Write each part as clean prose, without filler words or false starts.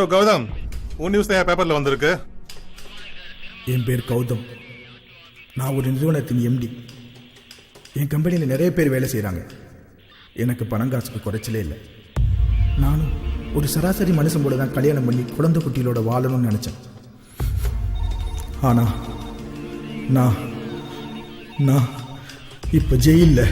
யோ கௌதம், உன் நியூஸ் தான் பேப்பர்ல வந்திருக்கு. என் பேர் கௌதம். நான் ஒரு நிறுவனத்தின் எம்டி. என் கம்பெனியில் நிறைய பேர் வேலை செய்கிறாங்க. எனக்கு பணம் காசுக்கு குறைச்சலே இல்லை. நானும் ஒரு சராசரி மனுஷன் போல தான் கல்யாணம் பண்ணி குழந்தை குட்டிகளோட வாழணும்னு நினச்சேன். ஆனால் நான் நான் இப்போ ஜெயிலில்.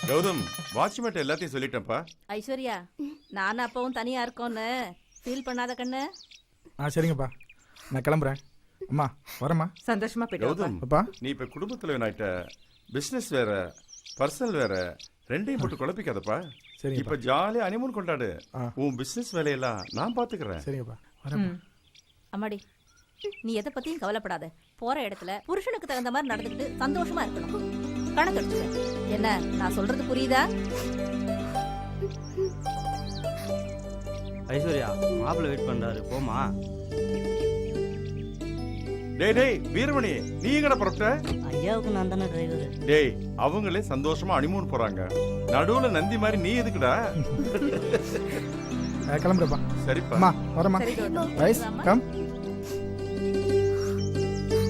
கௌதம், வாட்ச்மேட் எல்லாத்தையும் சொல்லிட்டேன்ப்பா. ஐஸ்வர்யா, நானும் அப்பவும் தனியா இருக்கோன்னு ஃபீல் பண்ணாத கண்ணு. சரிங்கப்பா, நான் கிளம்புறேன். அம்மா வரேம்மா. சந்தோஷமா போயிட்டு கௌதம், அப்பா நீ இப்ப குடும்பத்துல ஆயிட்ட. பிசினஸ் வேற, பர்சனல் வேற, ரெண்டையும் போட்டு குழப்பிக்காதப்பா. சரி, இப்ப ஜாலியா ஹனிமூன் கொண்டாடு. உன் பிசினஸ் வேலையெல்லாம் நான் பாத்துக்கிறேன். சரிங்கப்பா, வரேன். அம்மாடி, நீ எதை பத்தியும் கவலைப்படாத. போற இடத்துல புருஷனுக்கு தகுந்த மாதிரி நடந்துக்கிட்டு சந்தோஷமா இருக்கணும். கணக்கு எடுத்துக்க. என்ன நான் சொல்றது புரியுதா? ஐஸ்வர்யா, மாப்பிள்ள வெயிட் பண்றாரு, போமா. டேய் டேய் வீரமணி, நீ எங்கட புறப்பட்ட? ஐயாவுக்கு நான் தானே டிரைவர். டேய், அவங்களே சந்தோஷமா ஹனிமூன் போறாங்க. நடுவுல நந்தி மாதிரி நீ எதுக்குடா? கிளம்புறப்பா. சரிப்பா. அம்மா வரேம்மா. சரி கௌதம். Rice come.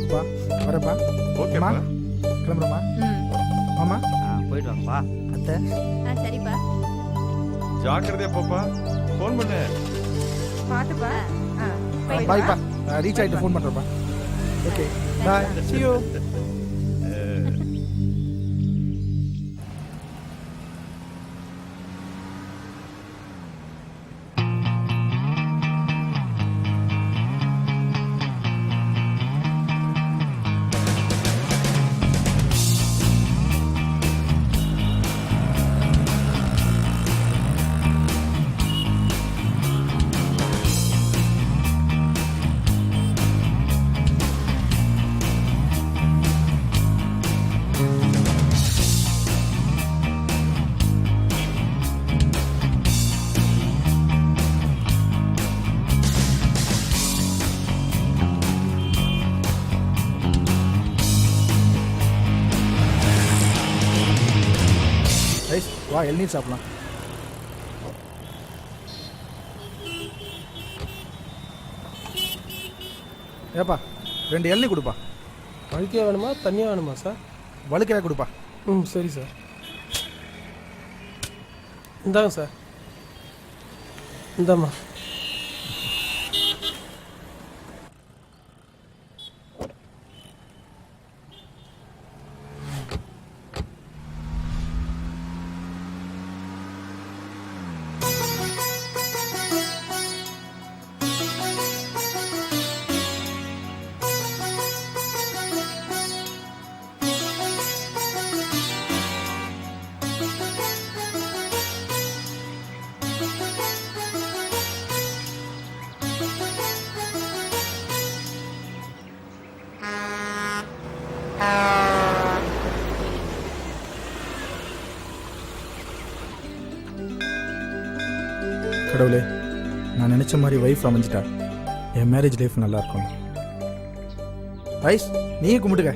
அப்பா வரேப்பா. ஓகேப்பா. கிளம்புறேம்மா. மாமா போயிட்டு வாங்கப்பா. அத்தை சரிப்பா. ஜாக்கிரதையா போப்பா. ஃபோன் பண்ணு. பாத்துப்பா. பாய்ப்பா. ரீச் ஆகிட்டு ஃபோன் பண்ணுறப்பா. Okay bye. see you. ரைஸ் வா, இளநீர் சாப்பிடலாம். ஏப்பா 2 இளநீர் கொடுப்பா. வழுக்கையாக வேணுமா தனியாக வேணுமா சார்? வழுக்கையாக கொடுப்பா. சரி சார், இந்தாங்க சார். இந்தாம்மா. கடவுளே, நான் நினச்ச மாதிரி ஒய்ஃப் அமைஞ்சிட்டா என் மேரேஜ் லைஃப் நல்லா இருக்கும். ரைஸ் நீயே கும்பிட்டுக்க.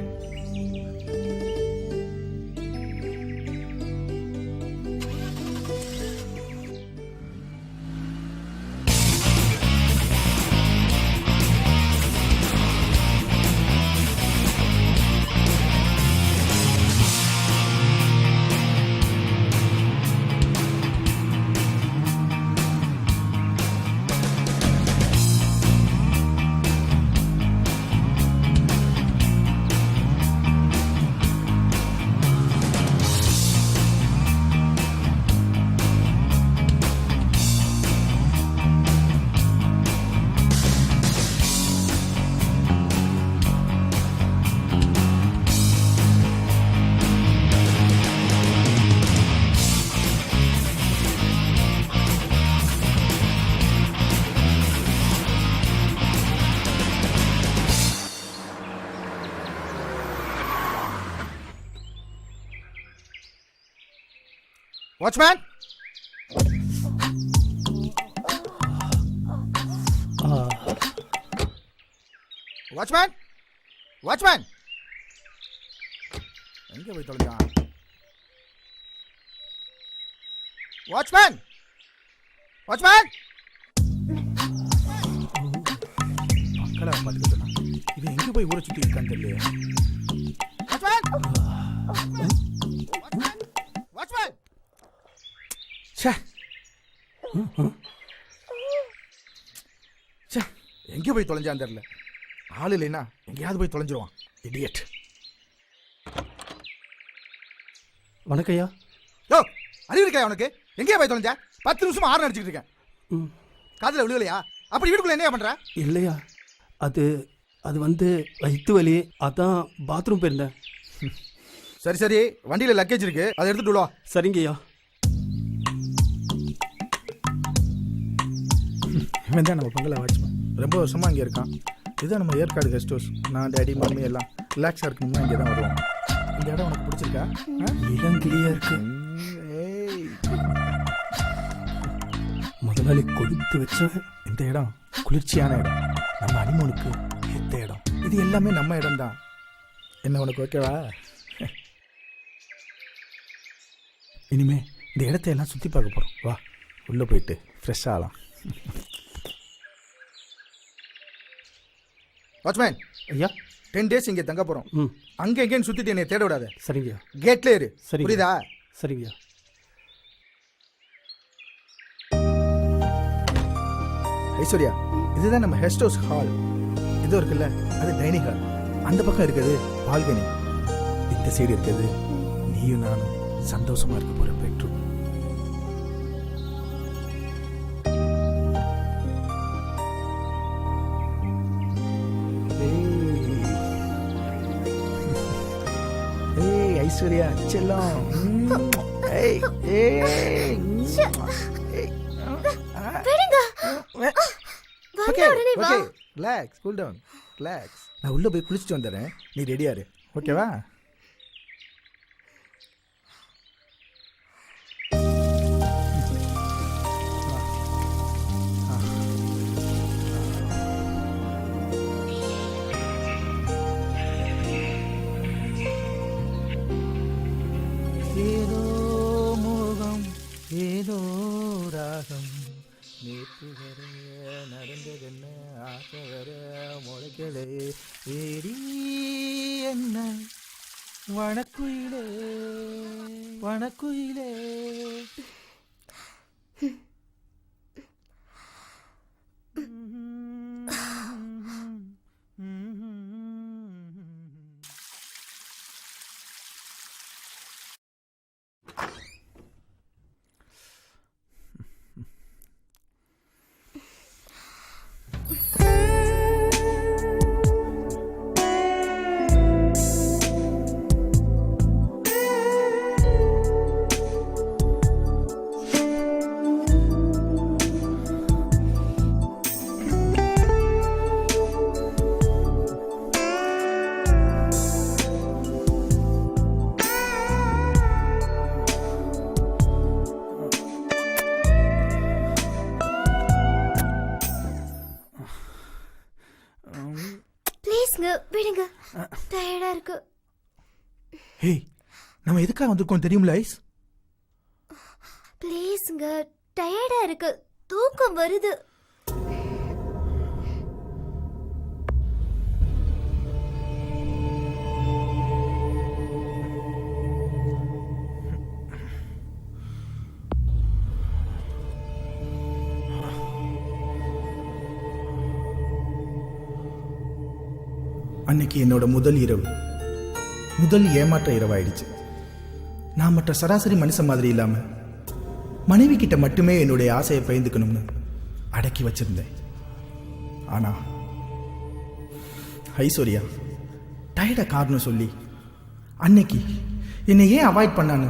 வாட்ச்மேன், வாட்ச்மேன், வாட்ச்மேன், எங்க போய் தொலைஞ்சான்? Watchman, watchman. மக்களா பாத்துக்கிட்டா இவன் எங்க போய் ஊரை சுத்தி இருக்கான்னு தெரியல. Watchman, watchman, watchman. ச்சே, ச்சே, எங்க போய் தொலைஞ்சான்னு தெரியல. ஆள் இல்லைன்னா எங்கேயாவது போய் தொலைஞ்சிருவான். இடியட். வணக்கம் ஐயா. யோ, அறிவு இருக்கா உனக்கு? எங்கேயா போய் தொலைஞ்ச? 10 நிமிஷமா ஆறு அடிச்சுட்டு இருக்கேன். ம் காதுல விழுகலையா? அப்படி வீட்டுக்குள்ள என்ன பண்ற? இல்லையா, அது வந்து வயிற்று வலி, அதான் பாத்ரூம் போயிருந்தேன். சரி சரி, வண்டியில லக்கேஜ் இருக்கு, அதை எடுத்துட்டு வா. சரிங்கய்யா. இவன் தான் நம்ம பங்களா வாட்ச்மேன். ரொம்ப வருஷமா இங்கே இருக்கான். இதுதான் நம்ம ஏற்காடு கெஸ்ட் ஹவுஸ். நான் டேடி மம்மி எல்லாம் ரிலாக்ஸாக இருக்கணும்னா இங்கே தான் வருவோம். இந்த இடம் உனக்கு பிடிச்சிருக்கா? இடம் கிளியா இருக்கு. ஏய், முதலாளி கொடுத்து வச்சேன். இந்த இடம் குளிர்ச்சியான இடம், நம்ம அனிமோனுக்கு ஏற்ற இடம். இது எல்லாமே நம்ம இடம் தான். என்ன உனக்கு ஓகேவா? இனிமே இந்த இடத்த எல்லாம் சுற்றி பார்க்க போகிறோம். வா, உள்ளே போயிட்டு ஃப்ரெஷ் ஆகலாம். வாட்ச்மேன் ஐயா. 10 days இங்கே தங்க போகிறோம். ம் அங்கே எங்கேன்னு சுற்றிட்டு என்னை தேட விடாத. சரிங்கய்யா. கேட்ல இரு. சரி. புரியுதா? சரிங்கய்யா. ஐஸ்வர்யா, இதுதான் நம்ம கெஸ்ட் ஹவுஸ் ஹால். இது இருக்குல்ல, அது டைனிங் ஹால். அந்த பக்கம் இருக்குது பால்கனி. இந்த சைடு இருக்குது நீயும் நானும் சந்தோஷமா இருக்க போற பெட்ரூம். ஏய் ஐஸ்வர்யா செல்லம். ஏய் ஏய் okay okay, relax, cool down, relax. நான் உள்ள போய் குளிச்சுட்டு வந்துடுறேன், நீ ரெடியா இரு. ஓகேவா? ஏதோ மோகம் ஏதோ ராகம், நேற்று வர நடந்ததென்ன, ஆசை வர முளைக்கலே, ஏடி என்ன வணக்குயிலே வணக்குயிலே. விடுங்க, டயர்டா இருக்கு. ஹேய், நம்ம எதுக்காக வந்திருக்கோம் தெரியுமில ஐஸ்? ப்ளீஸ்ங்க, டயர்டா இருக்கு, தூக்கம் வருது. அன்னைக்கு என்னோட முதல் இரவு, முதல் ஏமாற்ற இரவாயிடுச்சு. நான் மற்ற சராசரி மனுஷன் மாதிரி இல்லாம மனைவி கிட்ட மட்டுமே என்னுடைய ஆசையை பகிர்ந்துக்கணும்னு அடக்கி வச்சிருந்தேன். ஆனா ஐஸ்வர்யா டயர்ட காரணம் சொல்லி அன்னைக்கு என்னை ஏன் அவாய்ட் பண்ணான்னு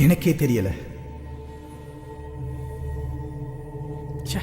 எனக்கே தெரியல. ச்சே.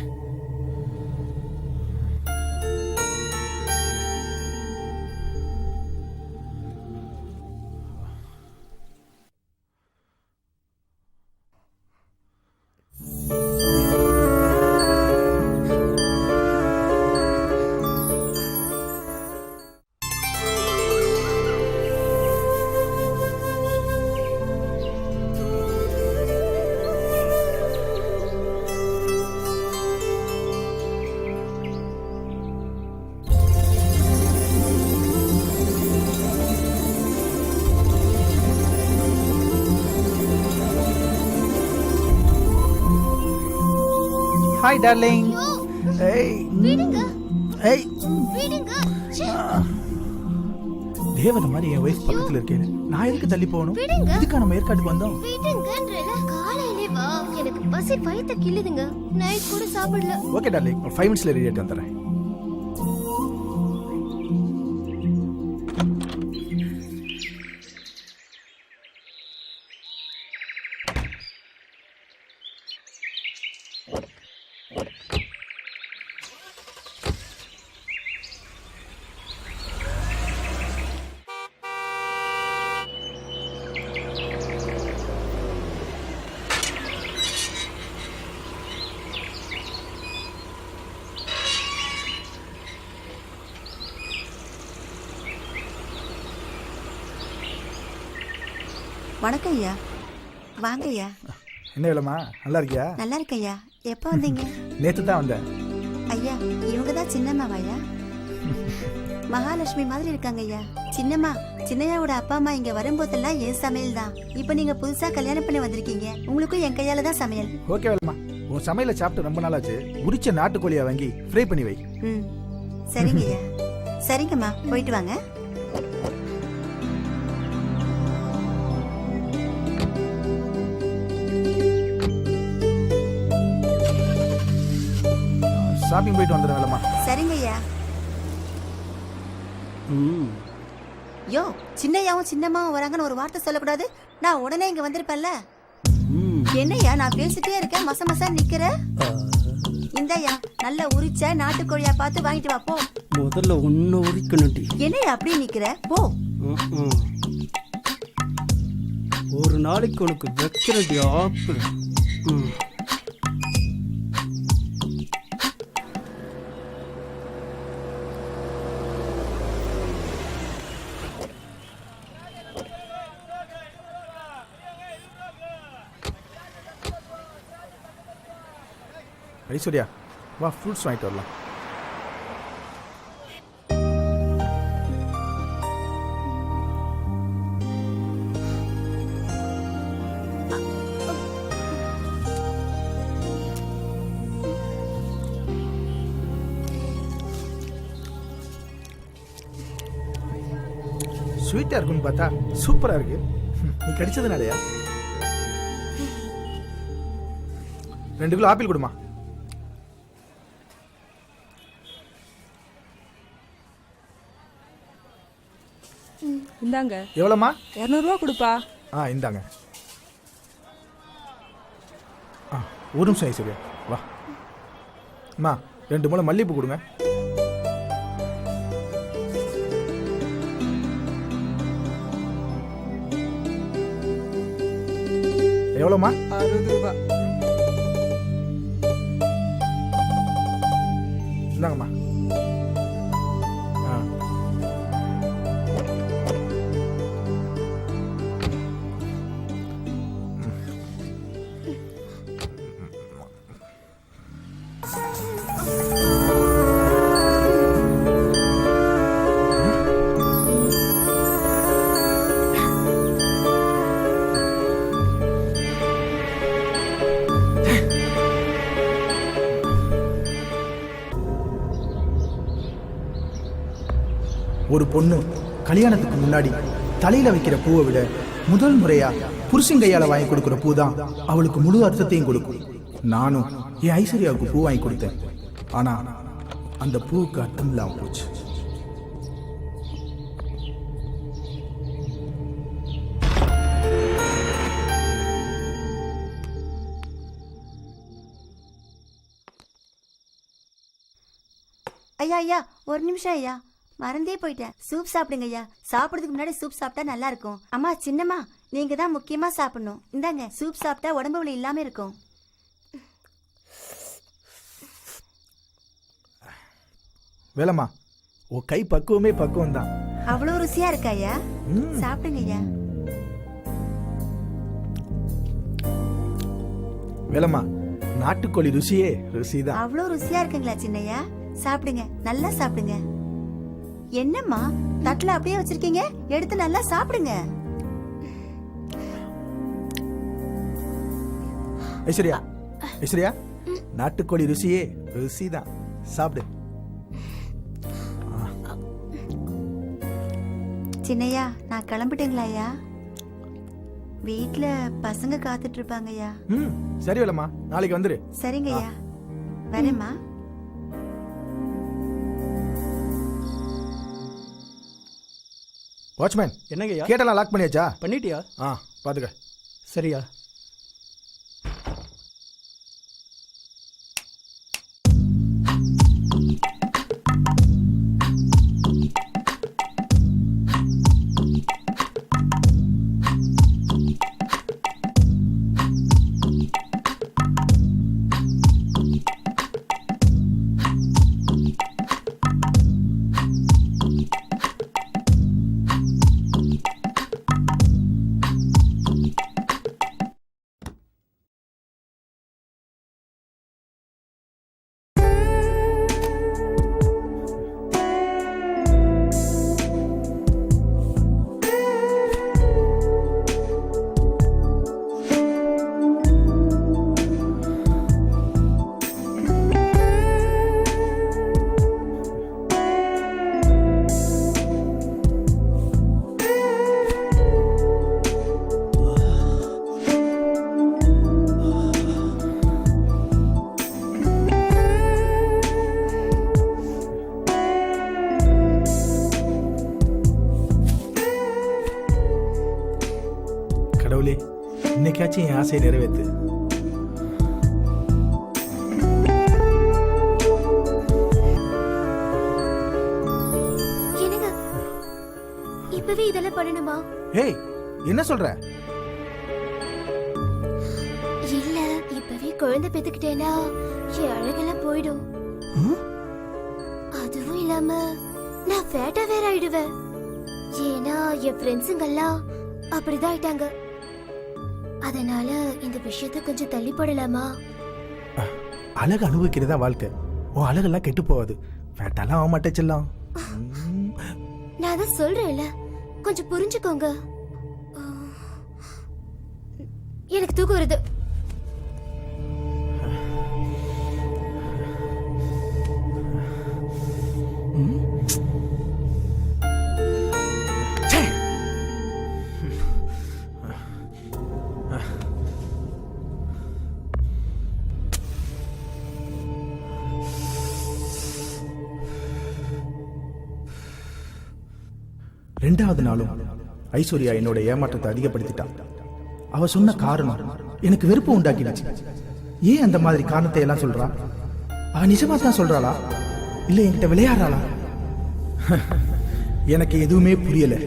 Hi darling. ஏய் விடுங்க ஏய் விடுங்க ச்சே, தேவதை மாதிரி என் வைஃப் பக்கத்துல இருக்கேன். நான் எதுக்கு தள்ளி போகணும்? விடுங்க. இதுக்கா நம்ம ஏற்காட்டுக்கு வந்தோம்? விடுங்கன்றல காலையிலே வா, எனக்கு பசி வயித்த கிள்ளுதுங்க. நைட் கூட சாப்பிடல. ஓகே டார்லிங், ஒரு 5 மினிட்ஸ்ல ரெடி ஆயிட்டு வந்துடுறேன். வணக்கம் ஐயா. வாங்க ஐயா. என்ன வேலைமா, நல்லா இருக்கியா? நல்லா இருக்க ஐயா. எப்போ வந்தீங்க? நேத்து தான் வந்தேன். ஐயா இவங்க தான் சின்னம்மாவா ஐயா? மகாலட்சுமி மாதிரி இருக்காங்க ஐயா. சின்னம்மா, சின்னையாவோட அப்பா அம்மா இங்க வரும்போதெல்லாம் என் சமையல் தான். இப்போ நீங்க புதுசா கல்யாணம் பண்ணி வந்திருக்கீங்க, உங்களுக்கும் என் கையால தான் சமையல். ஓகே வேலைமா, உன் சமையல சாப்பிட்டு ரொம்ப நாளாச்சு. உரிச்ச நாட்டுக்கோழியா வாங்கி ஃப்ரை பண்ணி வை. ம் சரிங்க ஐயா. சரிங்கம்மா, போயிட்டு வாங்க. ஷாப்பிங் போயிட்டு வந்துடுறேன் வேலைமா. சரிங்க ஐயா. ம் யோ, சின்னையாவும் சின்னம்மாவும் வராங்கன்னு ஒரு வார்த்தை சொல்லக்கூடாது? நான் உடனே இங்க வந்திருப்பேன்ல. ம் என்னய்யா நான் பேசிட்டே இருக்கேன், மச மசா நிக்கிற? இந்தய்யா நல்ல உரிச்ச நாட்டுக்கோழியா பார்த்து வாங்கிட்டு வா போ. முதல்ல ஒன்று உரிக்கணும்டி. என்னய்யா அப்படியே நிக்கிற? போ. ம். ஒரு நாளைக்கு உனக்கு வைக்கிறடி ஆப்பு. ம் ஐஸ்வர்யா, வா ஃப்ரூட்ஸ் வாங்கிட்டு வரலாம். ஸ்வீட்டா இருக்குன்னு பார்த்தா சூப்பரா இருக்கு. நீ கடிச்சதுனாலயா? 2 கிலோ ஆப்பிள் கொடுமா. இந்தாங்க. எவ்வளோம்மா? 200 ரூபா கொடுப்பா. இந்தாங்க. ஒரு நிமிஷம் ஐஸ்வர்யா, வா. அம்மா 2 முளை மல்லிகைப்பூ கொடுங்க. எவ்வளோம்மா? 60 ரூபா. இந்தாங்கம்மா. ஒரு பொண்ணு கல்யாணத்துக்கு முன்னாடி தலையில வைக்கிற பூவை விட முதல் முறையா புருஷன் கையால வாங்கி கொடுக்கிற பூ தான் அவளுக்கு முழு அர்த்தத்தையும் கொடுக்கும். நானும் என் ஐஸ்வர்யாவுக்கு பூ வாங்கி கொடுத்தேன். ஆனா அந்த பூவுக்கு அர்த்தம் இல்லாம போச்சு. ஐயா ஐயா, ஒரு நிமிஷம் ஐயா, மறந்தே போயிட்டேன். சூப் சாப்பிடுங்க ஐயா. சாப்பிடுறதுக்கு முன்னாடி சூப் சாப்பிட்டா நல்லா இருக்கும். அம்மா சின்னம்மா, நீங்க தான் முக்கியமா சாப்பிடணும். இந்தாங்க, சூப் சாப்பிட்டா உடம்பு வலி இல்லாம இருக்கும். வேலம்மா, உன் கை பக்குவமே பக்குவம் தான். அவ்வளவு ருசியா இருக்கா ஐயா? சாப்பிடுங்க ஐயா. வேலம்மா, நாட்டுக்கோழி ருசியே ருசிதான். அவ்வளவு ருசியா இருக்குங்களா சின்னையா? சாப்பிடுங்க, நல்லா சாப்பிடுங்க. என்னம்மா தட்டுல அப்படியே வச்சிருக்கீங்க? எடுத்து நல்லா சாப்பிடுங்க. ஐஸ்வர்யா, ஐஸ்வர்யா, நாட்டுக்கோழி ருசியே ருசி தான். சாப்பிடு. சின்னையா நான் கிளம்பிட்டேங்களா ஐயா? வீட்ல பசங்க காத்துட்டு இருப்பாங்க ஐயா. ம் சரி வேலைம்மா, நாளைக்கு வந்துரு. சரிங்க ஐயா, வரேம்மா. வாட்ச்மேன், என்னங்கய்யா? கேட்டெல்லாம் லாக் பண்ணியாச்சா? பண்ணிட்டியா? பாத்துக்க. சரியா? கடவுளே, இன்னைக்காச்சும் என் ஆசையை நிறைவேற்று. என்னங்க இப்பவே இதெல்லாம் பண்ணணுமா? ஏய், என்ன சொல்ற? இல்ல, இப்பவே குழந்தை பெத்துக்கிட்டேனா என் அழகெல்லாம் போயிடும். அதுவும் இல்லாம நான் ஃபேட்டா வேற ஆயிடுவேன். ஏன்னா என் ஃப்ரெண்ட்ஸுங்கெல்லாம் அப்படிதான் ஆயிட்டாங்க. அதனால இந்த விஷயத்தை கொஞ்சம் தள்ளி போடலாமா? அழகு அனுபவிக்கிறதா வாழ்க்கை. உன் அழகெல்லாம் கெட்டு போகாது. ஃபேட்டாலாம் ஆக மாட்டேச்செல்லாம். நான் தான் சொல்றேன்ல, கொஞ்சம் புரிஞ்சுக்கோங்க. எனக்கு தூக்கம் வருது. ரெண்டாவது நாளும் ஐஸ்வர்யா என்னோட ஏமாற்றத்தை அதிகப்படுத்திட்டான். அவ சொன்ன காரணம் எனக்கு வெறுப்பு உண்டாக்கிடுச்சு. ஏன் அந்த மாதிரி காரணத்தை எல்லாம் சொல்றா? அவ நிஜமா தான் சொல்றாளா, இல்ல என்கிட்ட விளையாடுறாளா? எனக்கு எதுவுமே புரியல.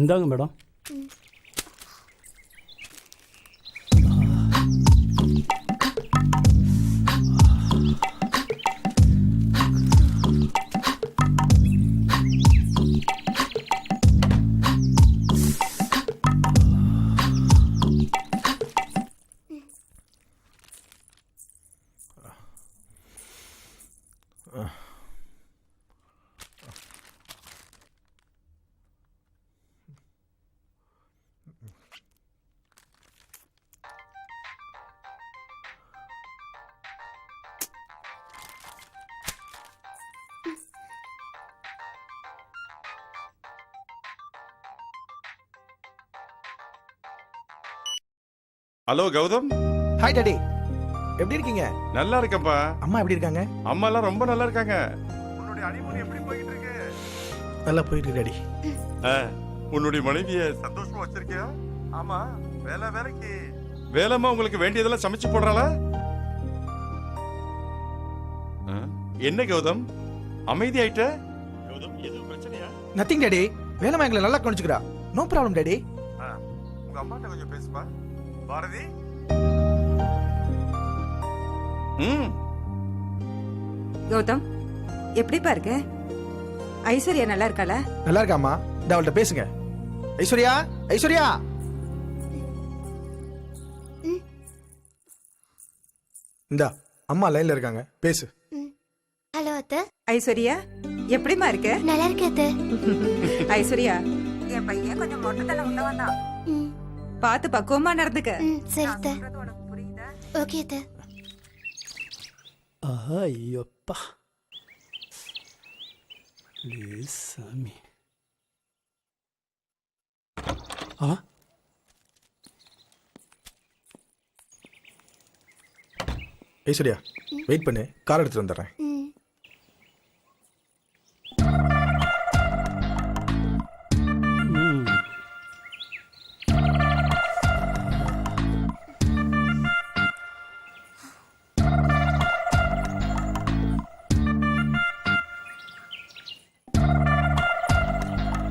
இந்தாங்க madam. Hello Gautam, hi daddy, எப்படி இருக்கீங்க? நல்லா இருக்கேன்ப்பா. அம்மா எப்படி இருக்காங்க? அம்மா எல்லாம் ரொம்ப நல்லா இருக்காங்க. உன்னுடைய ஹனிமூன் எப்படி போயிட்டு இருக்கு? நல்லா போயிட்டு இருக்கு டாடி. உன்னுடைய மனைவிய சந்தோஷமா வச்சிருக்கியா? ஆமா, வேலைக்கு வேலைமா உங்களுக்கு வேண்டியதெல்லாம் சமைச்சு போடுறாளா? என்ன கௌதம் அமைதி ஆயிட்ட? கௌதம் எதுவும் பிரச்சனையா? நத்திங் டாடி, வேலைமா எங்களை நல்லா கவனிச்சுக்கிறா. No problem daddy. உங்க அம்மாட்ட கொஞ்சம் பேசுப்பா. பாரதி. கௌதம் எப்படிப்பா இருக்க? ஐஸ்வர்யா நல்லா இருக்காளா? நல்லா இருக்காம்மா. அவள்கிட்ட பேசுங்க. ஐஸ்வர்யா, ஐஸ்வர்யா. இந்தா அம்மா லைன்ல இருக்காங்க, பேசு. ஹலோ அத்தை. ஐஸ்வர்யா எப்படிமா இருக்க? நல்லா இருக்கேன் அத்தை. ஐஸ்வர்யா, என் பையன் கொஞ்சம் மொட்டைத்தனம் உள்ளவன் தான். ம், பார்த்து பக்குவமா நடந்துக்க. சரி அத்தை. உனக்கு புரியுதா? ஓகே அத்தை. ஐயோப்பா சாமி. ஐஸ்வர்யா வெயிட் பண்ணு, கார் எடுத்துட்டு வந்துடுறேன். ம்,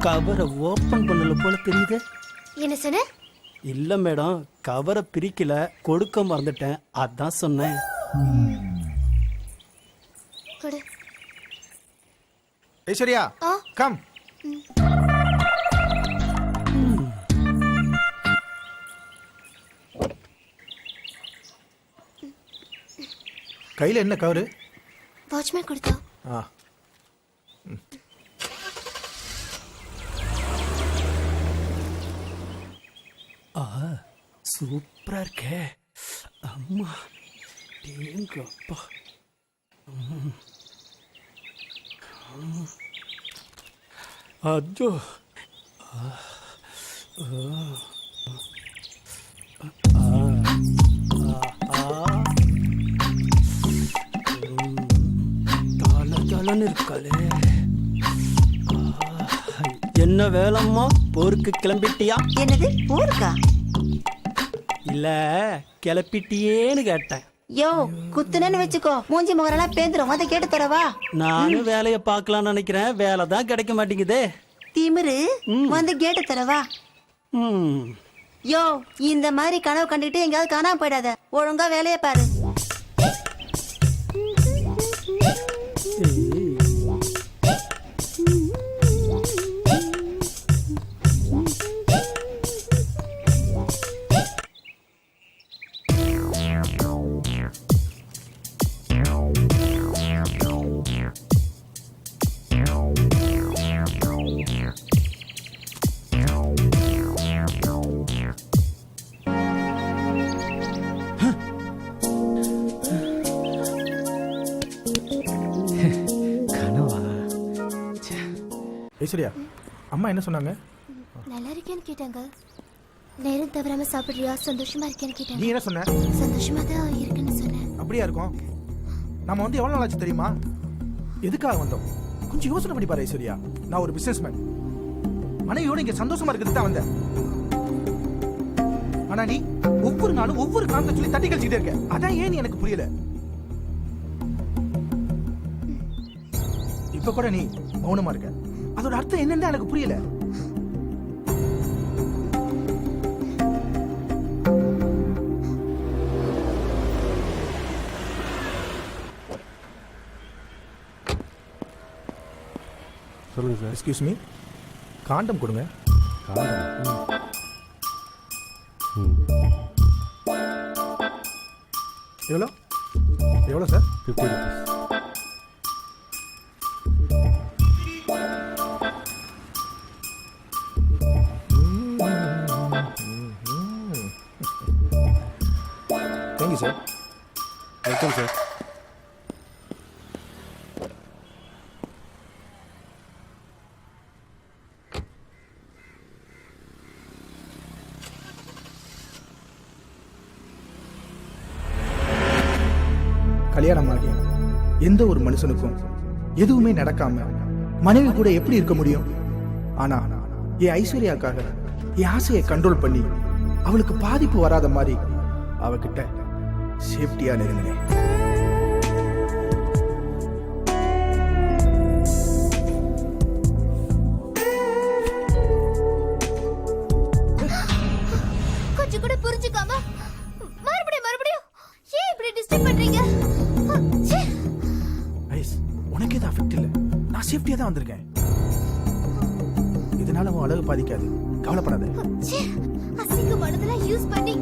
கவரை ஓப்பன் பண்ணல போல தெரியுது. என்ன சொன்ன? இல்ல மேடம், கவரை பிரிக்கல, கொடுக்க மறந்துட்டேன், அதான் சொன்னேன். கொடு. ஐஸ்வர்யா ஆ, கம். கையில என்ன கவரு? வாட்ச்மேன் கொடுத்தா. ஆ, சூப்பரா இருக்கே அம்மா. எங்க அப்பா. அஜோ. தலன்னு இருக்காளே. என்ன வேலைம்மா, போருக்கு கிளம்பிட்டியா? என்னது ஊருக்கா? இல்ல கிளப்பிட்டியேன்னு கேட்டேன். யோ குத்துனேன்னு வச்சுக்கோ, மூஞ்சி முகரெல்லாம் பேந்துரும். அதை கேட்டு தரவா? நானும் வேலையை பார்க்கலாம்னு நினைக்கிறேன், வேலை தான் கிடைக்க மாட்டேங்குதே. திமிரு வந்து கேட்டு தரவா? ம். யோ இந்த மாதிரி கனவு கண்டுகிட்டு எங்கேயாவது காணாம போயிடாத. ஒழுங்கா வேலையை பாரு. கனவா? ஐஸ்வர்யா அம்மா என்ன சொன்னாங்க? நல்லா இருக்கேன்னு கேட்டாங்க. நேரம் தவறாம சாப்பிடுறியா? சந்தோஷமா இருக்கேன்னு நீ கேட்டாங்க. என்ன சொன்ன? சந்தோஷமா தான் இருக்குன்னு சொன்னேன். அப்படியா இருக்கும்? நம்ம வந்து எவ்வளவு நாள் ஆச்சு தெரியுமா? எதுக்காக வந்தோம்? கொஞ்சம் யோசனை பண்ணி பாரு ஐஸ்வர்யா. நான் ஒரு பிசினஸ்மேன், மனைவியோட இங்க சந்தோஷமா இருக்கிறது தான் வந்தேன். ஆனா நீ ஒவ்வொரு நாளும் ஒவ்வொரு காரணத்தை சொல்லி தட்டி கழிச்சுக்கிட்டே இருக்க. அதான் ஏன் எனக்கு புரியல. இப்ப கூட நீ மௌனமா இருக்க, அதோட அர்த்தம் என்னன்னு எனக்கு புரியல. சொல்லுங்க சார். எக்ஸ்கியூஸ் மீ, காண்டம் கொடுங்க. எவ்வளோ எவ்வளோ sir? 50 rupees. Thank you sir. Welcome sir. கல்யாணம் ஆகி எந்த ஒரு மனுஷனுக்கும் எதுவுமே நடக்காம மனைவி கூட எப்படி இருக்க முடியும்? ஆனா என் ஐஸ்வர்யாக்காக என் ஆசையை கண்ட்ரோல் பண்ணி அவளுக்கு பாதிப்பு வராத மாதிரி அவகிட்ட சேஃப்டியா நெருங்கினேன். கொஞ்சம் கூட புரிஞ்சுக்காம மறுபடியும் ஏன் இப்படி டிஸ்டர்ப் பண்றீங்க? ச்சே. ஐஸ், உனக்கு எதுவும் அஃபெக்ட் இல்ல. நான் சேஃப்டியா தான் வந்திருக்கேன். இதனால உன் அழகு பாதிக்காது, கவலைப்படாத. ச்சே. அசிங்கமானதெல்லாம் யூஸ் பண்ணி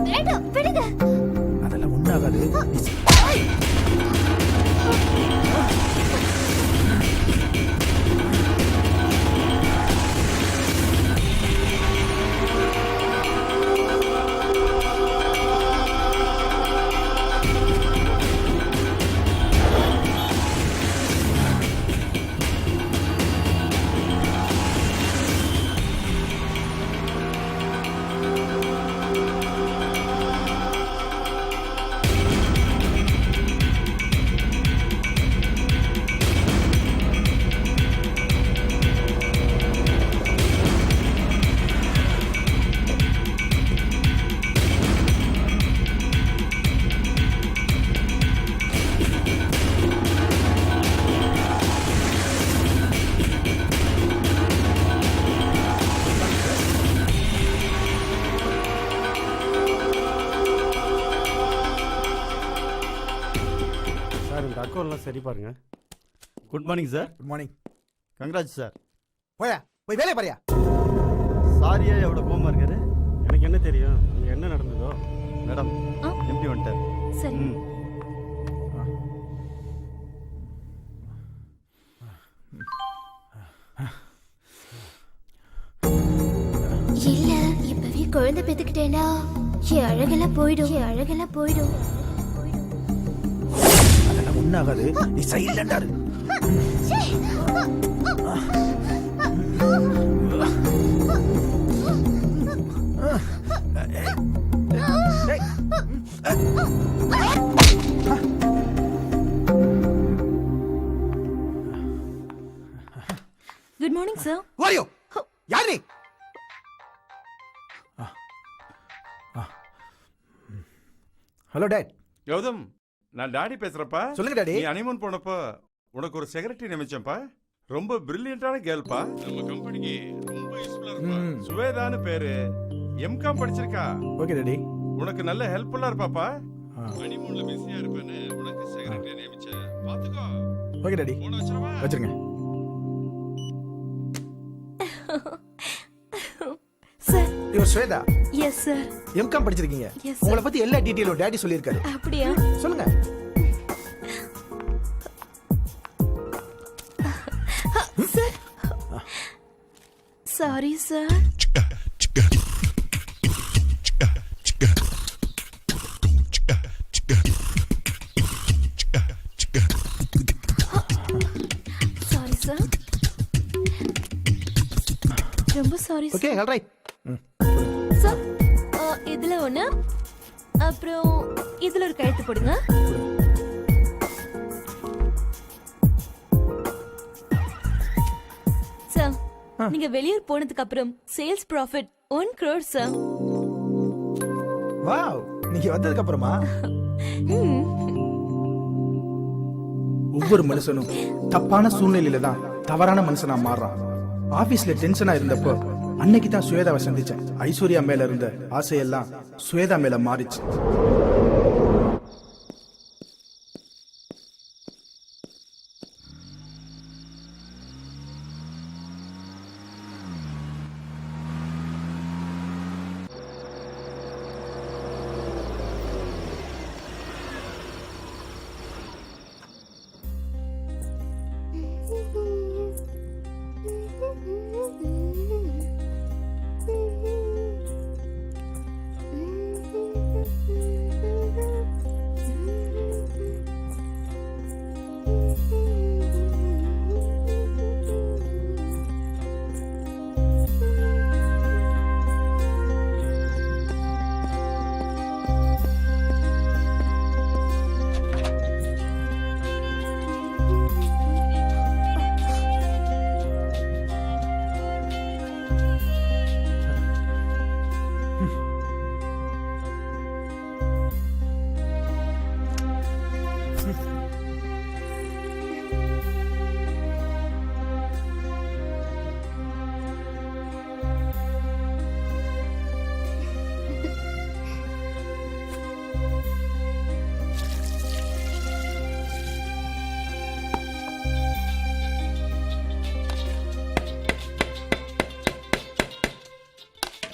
வேண்டாம், விடுங்க. அதெல்லாம் ஒண்ணாகாது. சார் இந்த அக்கௌண்ட்லாம் சரி பாருங்க. Good morning sir. Good morning. Congrats sir. போயா, போய் வேலையை பாரியா. சாரியா எவ்வளோ கோமா இருக்காரு. எனக்கு என்ன தெரியும் அங்கே என்ன நடந்ததோ. மேடம் எப்படி வந்துட்டார்? சரி. ம். இல்ல, இப்பவே குழந்தை பெத்துக்கிட்டேனா என் அழகெல்லாம் போயிடும். அதெல்லாம் ஒண்ணாகாது. நீ சைலண்டா இரு. Good morning sir. வாரியோ, யார் நீ? Hello dot. கௌதம், நான் டாடி பேசுறப்பா. சொல்லுங்க டாடி. நீ ஹனிமூன் போனப்போ உனக்கு ஒரு செக்ரட்டரி நியமிச்சேன்ப்பா. ரொம்ப பிரில்லியண்டான கேர்ள்பா. நம்ம கம்பெனிக்கு ரொம்ப யூஸ்ஃபுல்லா இருப்பா. சுவேதான்னு பேரு. எம்காம் படிச்சிருக்கா. Okay daddy. உனக்கு நல்ல ஹெல்ப்ஃபுல்லா இருப்பாப்பா. ஹனிமூன்ல பிஸியா இருப்பேன்னு உனக்கு செக்ரட்டரி நியமிச்சேன். பாத்துக்கோ. Okay daddy. போன வச்சிரவா? வச்சிருங்க. Sir. Your Shweta. Yes sir. M Com படிச்சிருக்கீங்க. Yes, sir. உங்களை பத்தி எல்லா டீடைலும் டாடி சொல்லியிருக்காரு. அப்படியா? சொல்லுங்க. Sir. Sorry sir. Sorry sir. ரொம்ப sorry okay, sir. Alright. Sir, இதுல ஒண்ணு, அப்புறம் இதுல ஒரு கழுத்து போடுங்க. சார், நீங்க வெளியூர் போனதுக்கு அப்புறம் sales profit 1 crore sir. Wow, நீங்க வந்ததுக்கு அப்புறமா ஒவ்வொரு மனுஷனும் தப்பான சூழ்நிலையில தான் தவறான மனுஷனா மாறுறான். ஆபீஸ்ல டென்ஷனா இருந்தப்போ அன்னைக்கு தான் சுவேதாவை சந்திச்சேன். ஐஸ்வர்யா மேல இருந்த ஆசையெல்லாம் சுவேதா மேல மாறிச்சு.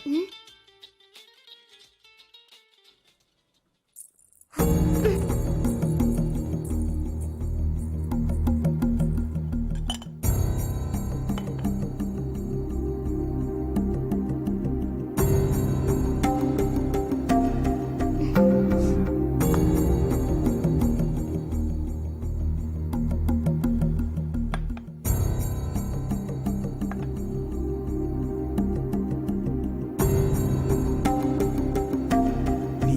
நீ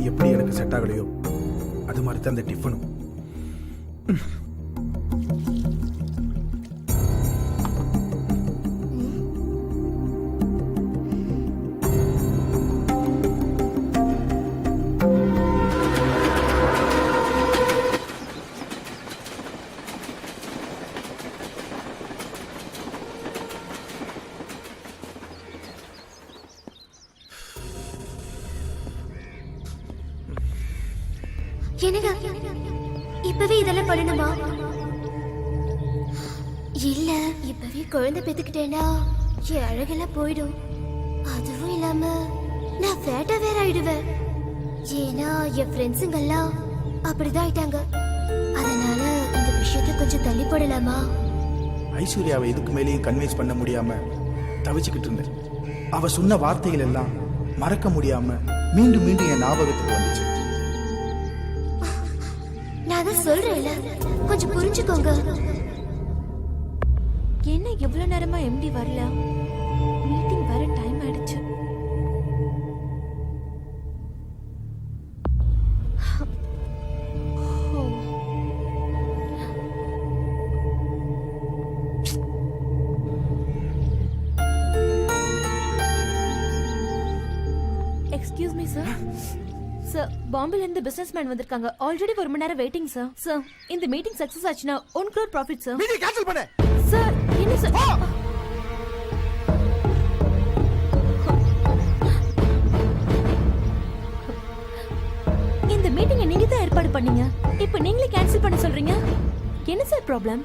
எப்படி எனக்கு செட் ஆகலையோ அது மாதிரி தான் அந்த டிஃபனும். என்னங்க இப்பவே இதெல்லாம் பண்ணணுமா? இல்ல இப்பவே குழந்தை பெத்துக்கிட்டேன்னா என் அழகெல்லாம் போயிடும். அதுவும் இல்லாம நான் ஃபேட்டா வேற ஆயிடுவேன். ஏன்னா என் ஃப்ரெண்ட்ஸுங்கெல்லாம் அப்படிதான் ஆயிட்டாங்க. அதனால இந்த விஷயத்தை கொஞ்சம் தள்ளி போடலாமா? ஐஸ்வர்யாவை இதுக்கு மேலேயும் கன்வின்ஸ் பண்ண முடியாம தவிச்சுக்கிட்டு இருந்தேன். அவ சொன்ன வார்த்தைகள் எல்லாம் மறக்க முடியாம மீண்டும் மீண்டும் என் ஞாபகத்துக்கு வந்துச்சு. நான் தான் சொல்றேன்ல, கொஞ்சம் புரிஞ்சுக்கோங்க. என்ன எவ்வளவு நேரமா எம்டி வரல? மீட்டிங் வர டைம் ஆயிடுச்சு. Excuse me sir. சார், பாம்பேல இருந்து பிசினஸ் மேன் வந்திருக்காங்க. ஆல்ரெடி 1 மணி நேரம் வெயிட்டிங் சார். சார், இந்த மீட்டிங் சக்சஸ் ஆச்சுன்னா 1 crore profit sir. Meeting cancel பண்ணு. சார், என்ன சார்? இந்த மீட்டிங்கை நீங்க தான் ஏற்பாடு பண்ணீங்க. இப்போ நீங்களே கேன்சல் பண்ண சொல்றீங்க. என்ன சார் ப்ராப்ளம்?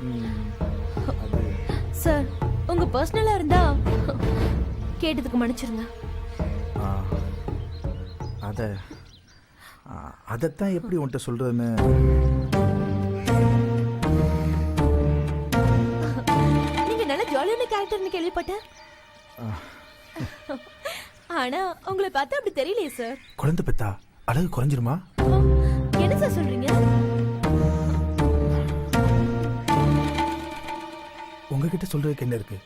சார், உங்க பர்சனலா இருந்தா கேட்டதுக்கு மன்னிச்சிருங்க. அதைத்தான் எப்படி உன்கிட்ட சொல்றதுன்னு. நீங்க நல்ல ஜாலியான கேரக்டர்னு கேள்விப்பட்டேன். ஆனா உங்களை பார்த்தா அப்படி தெரியலையே சார். குழந்தை பெத்தா அழகு குறைஞ்சிருமா? என்ன சார் சொல்றீங்க? உங்ககிட்ட சொல்றதுக்கு என்ன இருக்கு?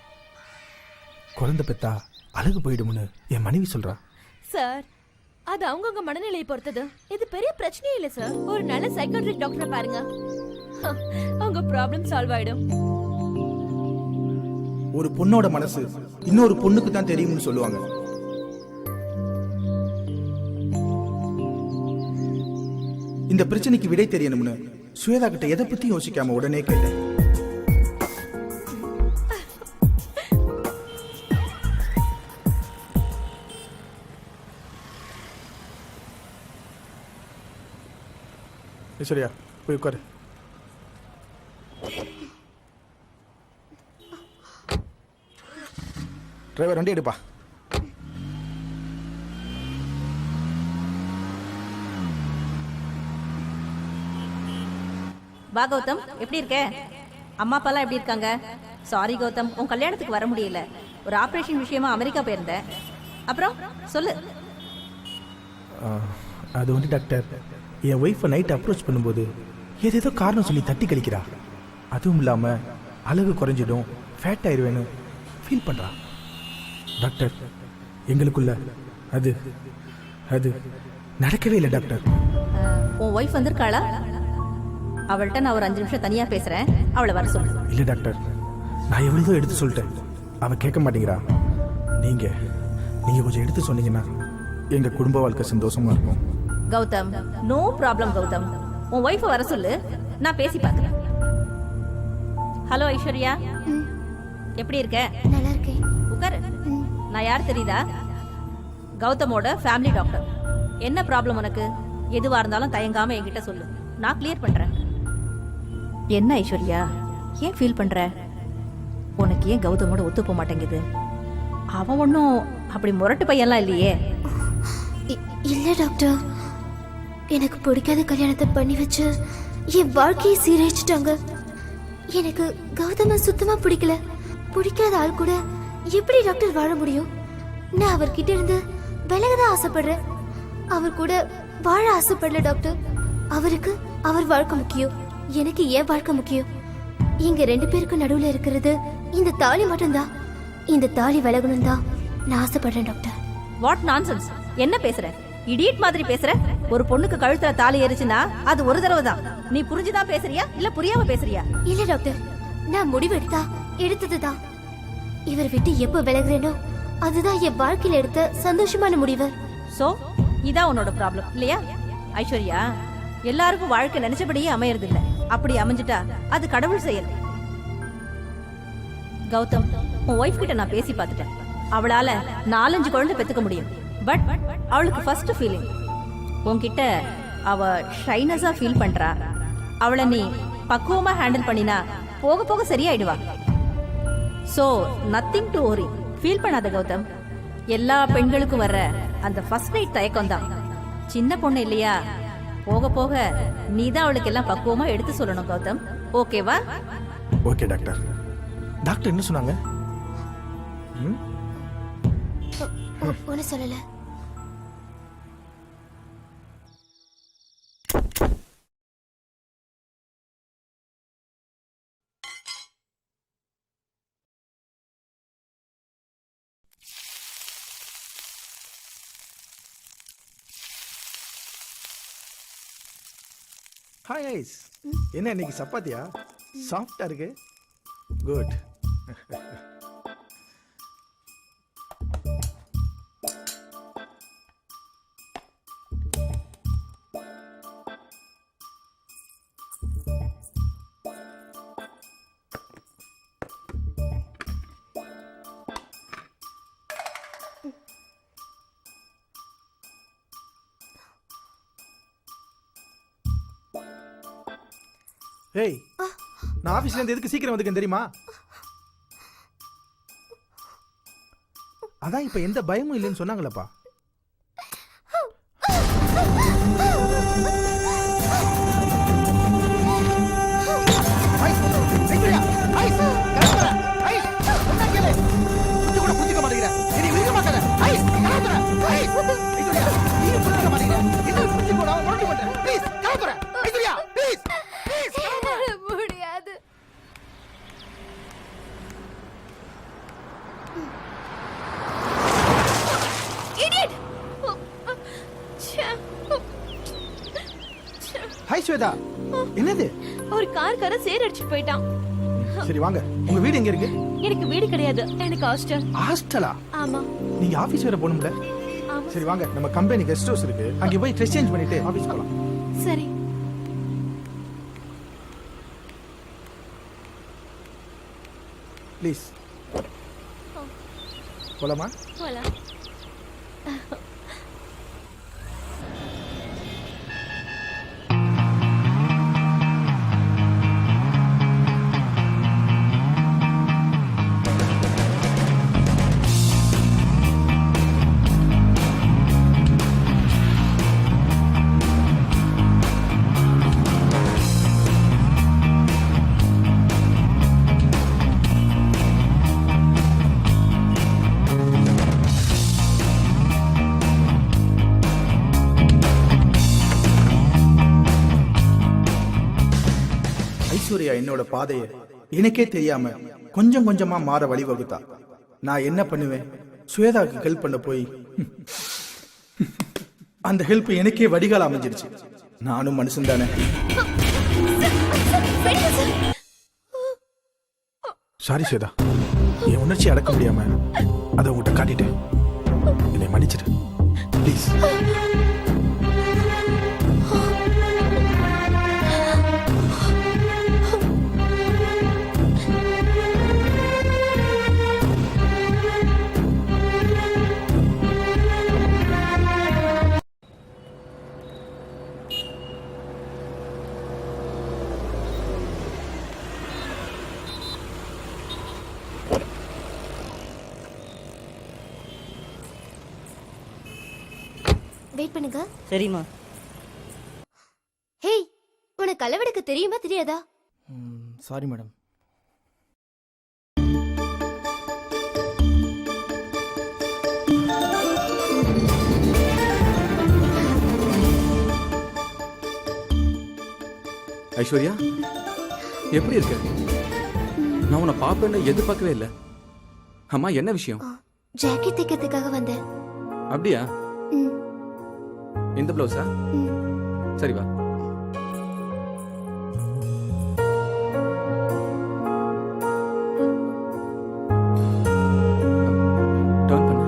குழந்தை பெத்தா அழகு போயிடும்னு என் மனைவி சொல்றா. சார், அது அவங்கவுங்க மனநிலையை பொறுத்தது. இது பெரிய பிரச்சனையே இல்ல சார். ஒரு நல்ல சைக்காட்ரிக் டாக்டரை பாருங்க, உங்க ப்ராப்ளம் சால்வ் ஆயிடும். ஒரு பொண்ணோட மனசு இன்னொரு பொண்ணுக்கு தான் தெரியும்னு சொல்லுவாங்க. இந்த பிரச்சனைக்கு விடை தெரியணும்னு சுவேதா கிட்ட எதை பத்தி யோசிக்காம உடனே கேட்டேன். சரியா, போய் உட்காரு. டிரைவர் வண்டி எடுப்பா. வா கௌதம், எப்படி இருக்க? அம்மா அப்பாலாம் எப்படி இருக்காங்க? சாரி கௌதம், உன் கல்யாணத்துக்கு வர முடியல. ஒரு ஆபரேஷன் விஷயமா அமெரிக்கா போயிருந்தேன். அப்புறம் சொல்லு. அது வந்து டாக்டர், என் ஒய்ஃபை நைட் அப்ரோச் பண்ணும்போது ஏதேதோ காரணம் சொல்லி தட்டி கழிக்கிறா. அதுவும் இல்லாமல் அழகு குறைஞ்சிடும், ஃபேட் ஆயிடுவேன்னு ஃபீல் பண்ணுறா. டாக்டர், எங்களுக்குள்ள அது அது நடக்கவே இல்லை டாக்டர். உன் ஒய்ஃப் வந்திருக்காளா? அவள்கிட்ட நான் ஒரு 5 நிமிஷம் தனியாக பேசுகிறேன். அவளை வர சொல்லு. இல்லை டாக்டர், நான் எவ்வளோ எடுத்து சொல்லிட்டேன், அவள் கேட்க மாட்டேங்கிறா. நீங்கள் கொஞ்சம் எடுத்து சொன்னீங்கன்னா எங்கள் குடும்ப வாழ்க்கை சந்தோஷமா இருக்கும். Gautam, no problem Gautam. உன் ஒய்ஃபை வர சொல்லு, நான் பேசி பார்க்குறேன். ஹலோ ஐஸ்வர்யா, எப்படி இருக்க? நல்லா இருக்கேன். உட்காரு. நான் யார் தெரியுதா? கௌதமோட ஃபேமிலி டாக்டர். என்ன ப்ராப்ளம் உனக்கு? எதுவாக இருந்தாலும் தயங்காம என்கிட்ட சொல்லு, நான் கிளியர் பண்ணுறேன். என்ன ஐஸ்வர்யா, ஏன் ஃபீல் பண்ணுற? உனக்கு ஏன் கௌதமோட ஒத்து போக மாட்டேங்குது? அவன் ஒன்றும் அப்படி முரட்டு பையன்லாம் இல்லையே. இல்ல டாக்டர், எனக்கு பிடிக்காத கல்யாணத்தை பண்ணி வச்சு என் வாழ்க்கையை சீரழிச்சிட்டாங்க. எனக்கு கௌதம சுத்தமா பிடிக்கல. பிடிக்காத ஆள் கூட எப்படி டாக்டர் வாழ முடியும்? நான் அவர்கிட்ட இருந்து விலகதான் ஆசைப்படுறேன். அவர் கூட வாழ ஆசைப்படல டாக்டர். அவருக்கு அவர் வாழ்க்கை முக்கியம், எனக்கு ஏன் வாழ்க்கை முக்கியம். இங்க 2 பேருக்கு நடுவுல இருக்கிறது இந்த தாலி மட்டும்தான். இந்த தாலி விலகணும் தான் நான் ஆசைப்படுறேன் டாக்டர். வாட் நான்சென்ஸ், என்ன பேசுற? இடியட் மாதிரி பேசுற. ஒரு பொண்ணுக்கு கழுத்துல தாலி ஏறிச்சுன்னா அது ஒரு தடவை தான். நீ புரிஞ்சுதான் பேசுறியா இல்ல புரியாம பேசுறியா? இல்ல டாக்டர், நான் முடிவு எடுத்ததுதான். இவர் விட்டு எப்ப விலகுறேனோ அதுதான் என் வாழ்க்கையில எடுத்த சந்தோஷமான முடிவு. சோ இதான் உன்னோட ப்ராப்ளம் இல்லையா ஐஸ்வர்யா? எல்லாருக்கும் வாழ்க்கை நினைச்சபடியே அமையறது இல்ல. அப்படி அமைஞ்சிட்டா அது கடவுள் செயல். கௌதம், உன் ஒய்ஃப் கிட்ட நான் பேசி பார்த்துட்டேன். அவளால 4-5 குழந்தை பெத்துக்க முடியும். பட் அவளுக்கு ஃபர்ஸ்ட் ஃபீலிங் உன்கிட்ட அவ ஷைனஸா ஃபீல் பண்றா. அவளை நீ பக்குவமா ஹேண்டில் பண்ணினா போக போக சரியாயிடுவா. So nothing to worry. Feel பண்ணாத கௌதம். எல்லா பெண்களுக்கும் வர்ற அந்த ஃபர்ஸ்ட் நைட் தயக்கம் தான். சின்ன பொண்ணு இல்லையா, போக போக நீ தான் அவளுக்கு எல்லாம் பக்குவமா எடுத்து சொல்லணும் கௌதம். ஓகேவா? Okay doctor. டாக்டர் என்ன சொன்னாங்க? ஒன்னு சொல்லல. Hi ice. என்ன இன்னைக்கு சப்பாத்தியா? சாஃப்டா இருக்கு. குட். ஏய், நான் ஆபீஸ்ல இருந்து எதுக்கு சீக்கிரம் வந்துக்கேன் தெரியுமா? அதான் இப்ப எந்த பயமும் இல்லைன்னு சொன்னாங்களப்பா. முடியாது. ஹாய் ஸ்வேதா. என்னது? ஒரு கார சேர் அடிச்சுட்டு போயிட்டான். சரி வாங்க. உங்க வீடு எங்க இருக்கு? எனக்கு வீடு கிடையாது, எனக்கு ஹாஸ்டல். ஹாஸ்டலா? ஆமா. நீங்க ஆபீஸ் வேற போகணும்ல? ஆமா. சரி வாங்க, நம்ம கம்பெனி கெஸ்ட் ஹவுஸ் இருக்கு, அங்க போய் ட்ரெஸ் சேஞ்ச் பண்ணிட்டு ஆபீஸ் போலாம். சரி. ப்ளீஸ் போலாமா? போலாம். ஐஸ்வர்யா என்னோட பாதையை எனக்கே தெரியாம கொஞ்சம் கொஞ்சமா மாற வழிவகுத்தா. நான் என்ன பண்ணுவேன்? ஸ்வேதாக்கு ஹெல்ப் பண்ண போய் அந்த ஹெல்ப் எனக்கே வடிகால் அமைஞ்சிருச்சு. நானும் மனுஷன் தானே. சாரி ஸ்வேதா, என் உணர்ச்சி அடக்க முடியாம அதை உங்கள்கிட்ட காட்டிட்டேன். என்னை மன்னிச்சிடு ப்ளீஸ். வெயிட் பண்ணுங்க. சரிம்மா. ஹேய், உனக்கு அளவெடுக்க தெரியுமா தெரியாதா? Sorry madam. ஐஸ்வர்யா, எப்படி இருக்க? நான் உன்னை பாப்பேன்னு எதிர்பார்க்கவே இல்லை. அம்மா, என்ன விஷயம்? ஜாக்கெட் தைக்கிறதுக்காக வந்தேன். அப்படியா? ம், இந்த பிளவுஸா? ம். சரி வா. டர்ன் பண்ணு.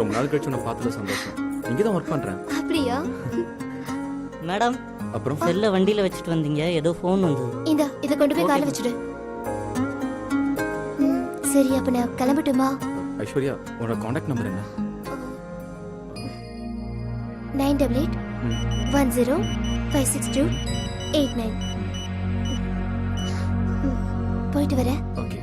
ரொம்ப நாள் கழிச்சு உன்னை பார்த்ததுல சந்தோஷம். இங்கே தான் ஒர்க் பண்ணுறேன். அப்படியா? மேடம், அப்புறம் செல்ல வண்டியில வச்சுட்டு வந்தீங்க, ஏதோ ஃபோன் வந்தது. இந்தா, இதை கொண்டு போய் காலை வச்சுடு. ம், சரி, அப்ப நான் கிளம்பட்டுமா? ஐஸ்வர்யா, உன்னோட காண்டாக்ட் நம்பர் என்ன? 9881056289. போயிட்டு வரேன். ஓகே.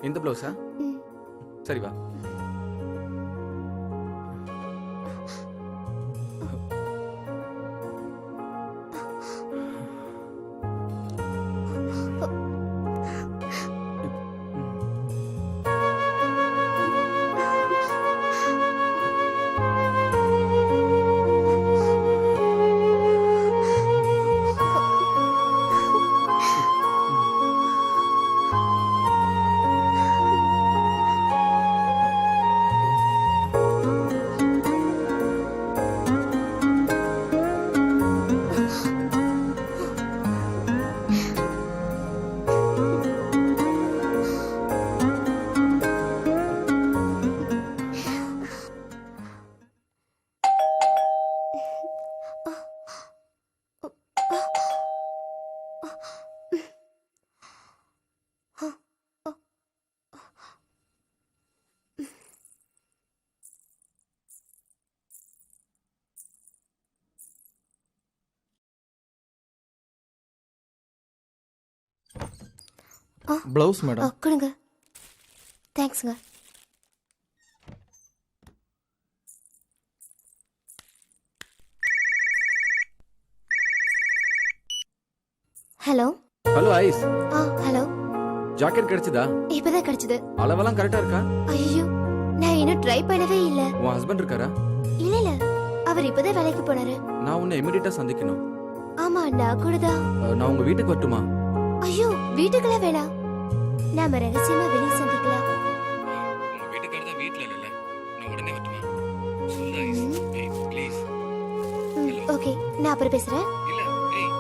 இந்த ப்ளவுஸா? சரி வா. Blouse madam. கொடுங்க. தேங்க்ஸுங்க. Hello. Hello Aish. Hello. Jacket கிடைச்சதா? இப்பதான் கிடைச்சது. அளவெல்லாம் கரெக்டா இருக்கா? ஐயோ, நான் இன்னும் ட்ரை பண்ணவே இல்ல. உன் ஹஸ்பண்ட் இருக்காரா? இல்ல, அவர் இப்பதான் வேலைக்கு போனாரு. நான் உன்னை இமிடியேட்டா சந்திக்கணும். ஆமா, நான் கூட தான். நான் உங்க வீட்டுக்கு வரட்டுமா? ஐயோ, வீட்டுக்குள்ள வேணாம். நாம ரகசியமா வெளியே சந்திக்கலாம். உங்க வீட்டுக்காரர் தான் வீட்ல இல்ல. நான் உடனே வரட்டுமா? சொல்லு ஐஸ், ப்ளீஸ். ஓகே, நான் அப்புறம் பேசுறேன். இல்ல, ஏய்.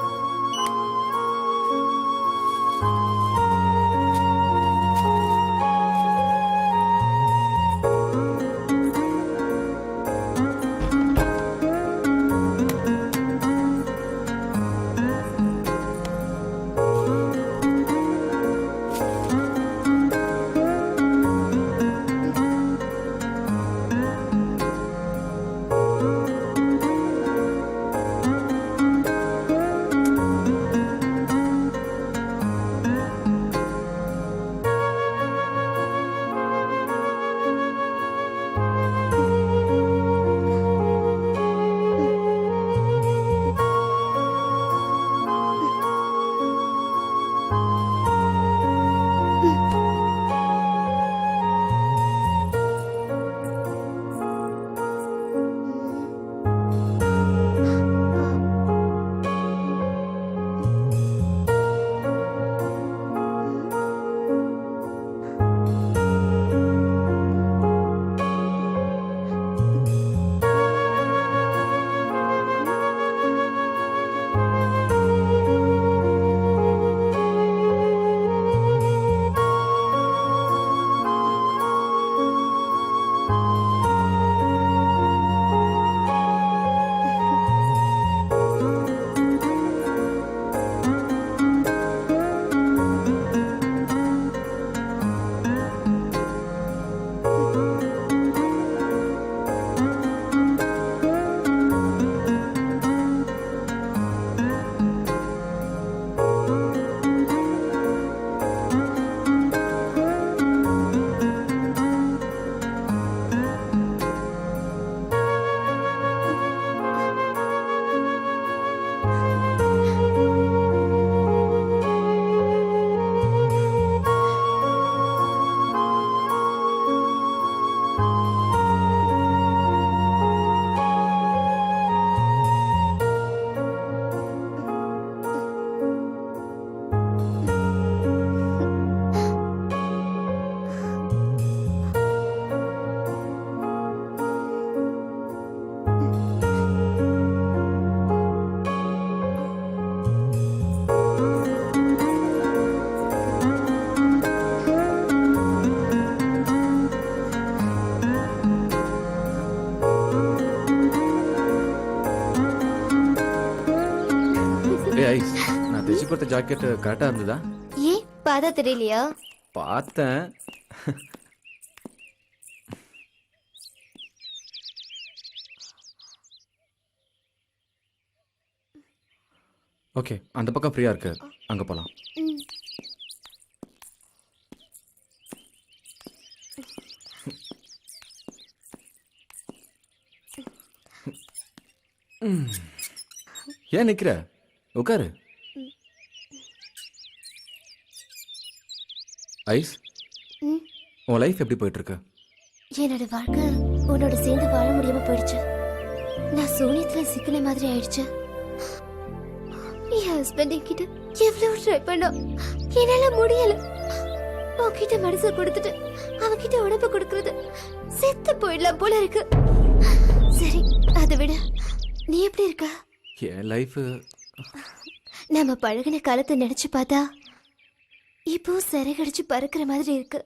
ஐஸ், நான் தைச்சு கொடுத்த ஜாக்கெட் கரெக்டா இருந்ததா? ஏன் பார்த்தா தெரியலையா? பார்த்தேன். ஓகே, அந்த பக்கம் ஃப்ரீயா இருக்கு, அங்க போலாம். ஏன் நிக்கிற? உட்காரு. ஐஸ், உன் லைஃப் எப்படி போயிட்டு இருக்கு? என்னோட வாழ்க்கை உன்னோட சேர்ந்து வாழ முடியாம போயிடுச்சு. நான் சூனியத்துல சிக்கின மாதிரி ஆயிடுச்சு. என் ஹஸ்பண்ட் என்கிட்ட எவ்வளவு ட்ரை பண்ணா, என்னால முடியல. உன்கிட்ட மனசை கொடுத்துட்டு அவன்கிட்ட உடம்பு கொடுக்கறது செத்து போயிடலாம் போல இருக்கு. சரி, அதை விட நீ எப்படி இருக்க? என் லைஃப் நம்ம பழகின காலத்தை நினைச்சு பார்த்தா இப்போ சிறகடிச்சு பறக்கிற மாதிரி இருக்கு.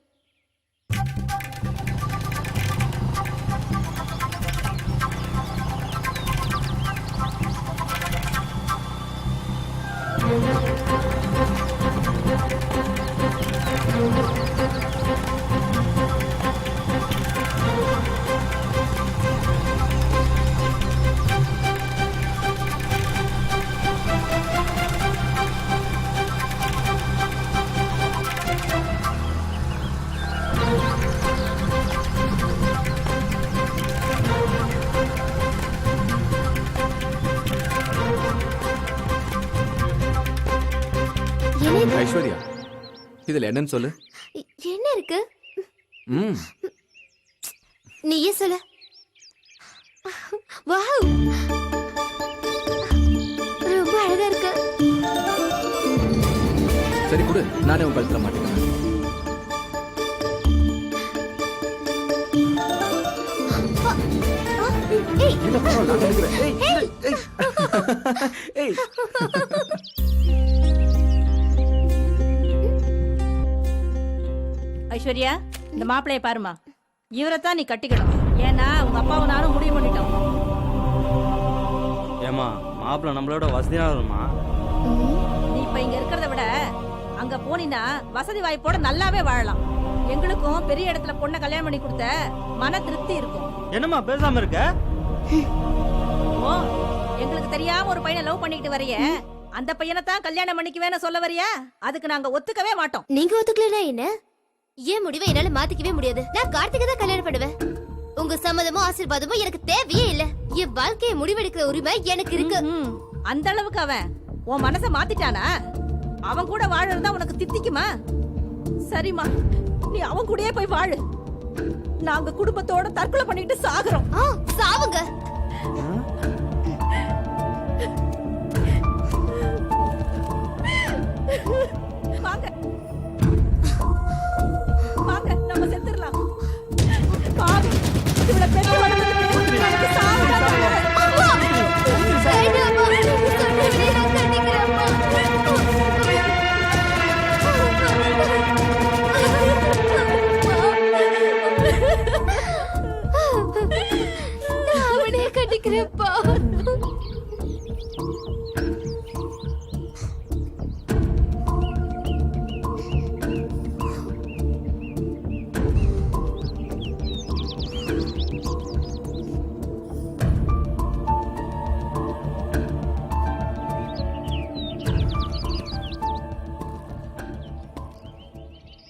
ஐஸ்வர்யா இதுல என்னன்னு சொல்லு. என்ன இருக்கு? ம் நீயே சொல்லு. வாவ், ரொம்ப அழகா இருக்கு. சரி கொடு, நானே உன் கழுத்துல மாட்டேன். ஏய், இல்ல பரவாயில்ல, நான் எடுக்கிறேன். ஏய், ஏய், ஏய். ஐஸ்வர்யா, இந்த மாப்பிளைய பாருமா. இவரைத்தான் நீ கட்டிக்கணும். ஏன்னா உங்க அப்பாவும் நானும் முடிவு பண்ணிட்டோம். ஏமா மாப்பிள்ள நம்மளோட வசதியானவருமா? நீ இப்ப இங்க இருக்கிறத விட அங்க போனீன்னா வசதி வாய்ப்போட நல்லாவே வாழலாம். எங்களுக்கும் பெரிய இடத்துல பொண்ணை கல்யாணம் பண்ணி கொடுத்த மன திருப்தி இருக்கும். என்னம்மா பேசாம இருக்க? ஓ, எங்களுக்கு தெரியாம ஒரு பையனை லவ் பண்ணிட்டு வரைய, அந்த பையனை தான் கல்யாணம் பண்ணிக்குவேன்னு சொல்ல வரியா? அதுக்கு நாங்க ஒத்துக்கவே மாட்டோம். நீங்க ஒத்துக்கலனா என்ன? ஏன் முடிவை என்னால மாத்திக்கவே முடியாது. நான் கார்த்திகை தான் கல்யாணம் பண்ணுவேன். உங்க சம்மதமோ ஆசீர்வாதமோ எனக்கு தேவையே இல்ல. என் வாழ்க்கையை முடிவெடுக்கிற உரிமை எனக்கு இருக்கு. அந்த அளவுக்கு அவன் உன் மனச மாத்திட்டானா? அவன் கூட வாழறதா உனக்கு தித்திக்குமா? சரிம்மா, நீ அவன் கூடயே போய் வாழு. நாங்க குடும்பத்தோட தற்கொலை பண்ணிட்டு சாகுறோம். சாவுங்க. வாங்க வாங்க, நம்ம செத்துறலாம். பாவி, இவளை பெற்று வளர்த்ததுக்கு எனக்கு சாவதான் தோணுது. வேண்டாம்மா, சொன்னபடி நான் கட்டிக்கிறேன்மா. நான் அவனே கட்டிக்கிறேன்ப்பா.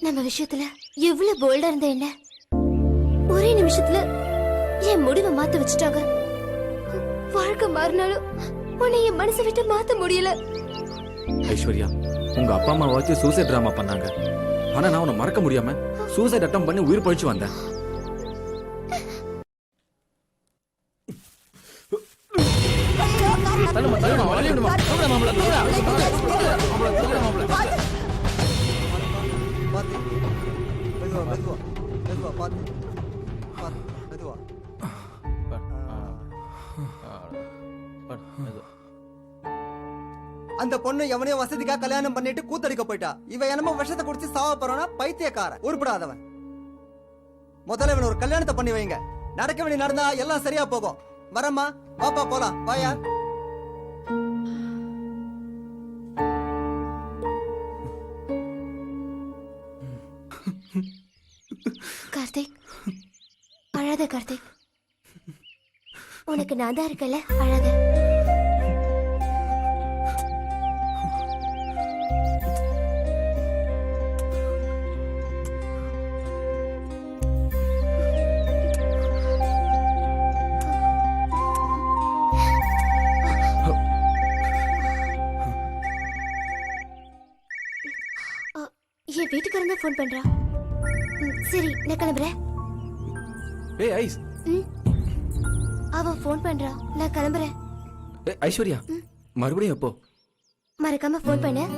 நம்ம விஷயத்துல எவ்வளவு போல்டா இருந்த என்ன ஒரே நிமிஷத்துல என் முடிவை மாத்த வச்சுட்டாங்க. வாழ்க்கை மாறினாலும் உன்னை என் மனசை விட்டு மாத்த முடியல. ஐஸ்வர்யா, உங்க அப்பா அம்மா வச்சு சூசைட் டிராமா பண்ணாங்க. ஆனா நான் உன்னை மறக்க முடியாம சூசைட் அட்டம் பண்ணி உயிர் பழிச்சு வந்தேன். அந்த பொண்ணு எவனையோ வசதிக்கா கல்யாணம் பண்ணிட்டு கூத்தடிக்க போயிட்டா. இவன் என்னமோ விஷத்தை குடிச்சு சாவ போறானா? பைத்தியக்கார, உருப்படாதவன். முதல்ல இவன் ஒரு கல்யாணத்தை பண்ணி வைங்க. நடக்க வேண்டிய நடந்தா எல்லாம் சரியா போகும். வரம்மா, பாப்பா போலாம். வாயா. கார்த்திக், அழாத கார்த்திக். உனக்கு நான் தான் இருக்கல, அழாத. என் வீட்டுக்காரன் தான் போன் பண்றா. சரி, நான் கிளம்புறேன். ஏய் ஐஸ், அவன் போன் பண்றா, நான் கிளம்புறேன். ஏய் ஐஸ்வர்யா, மறுபடியும் எப்போ? மறக்காம போன் பண்ண.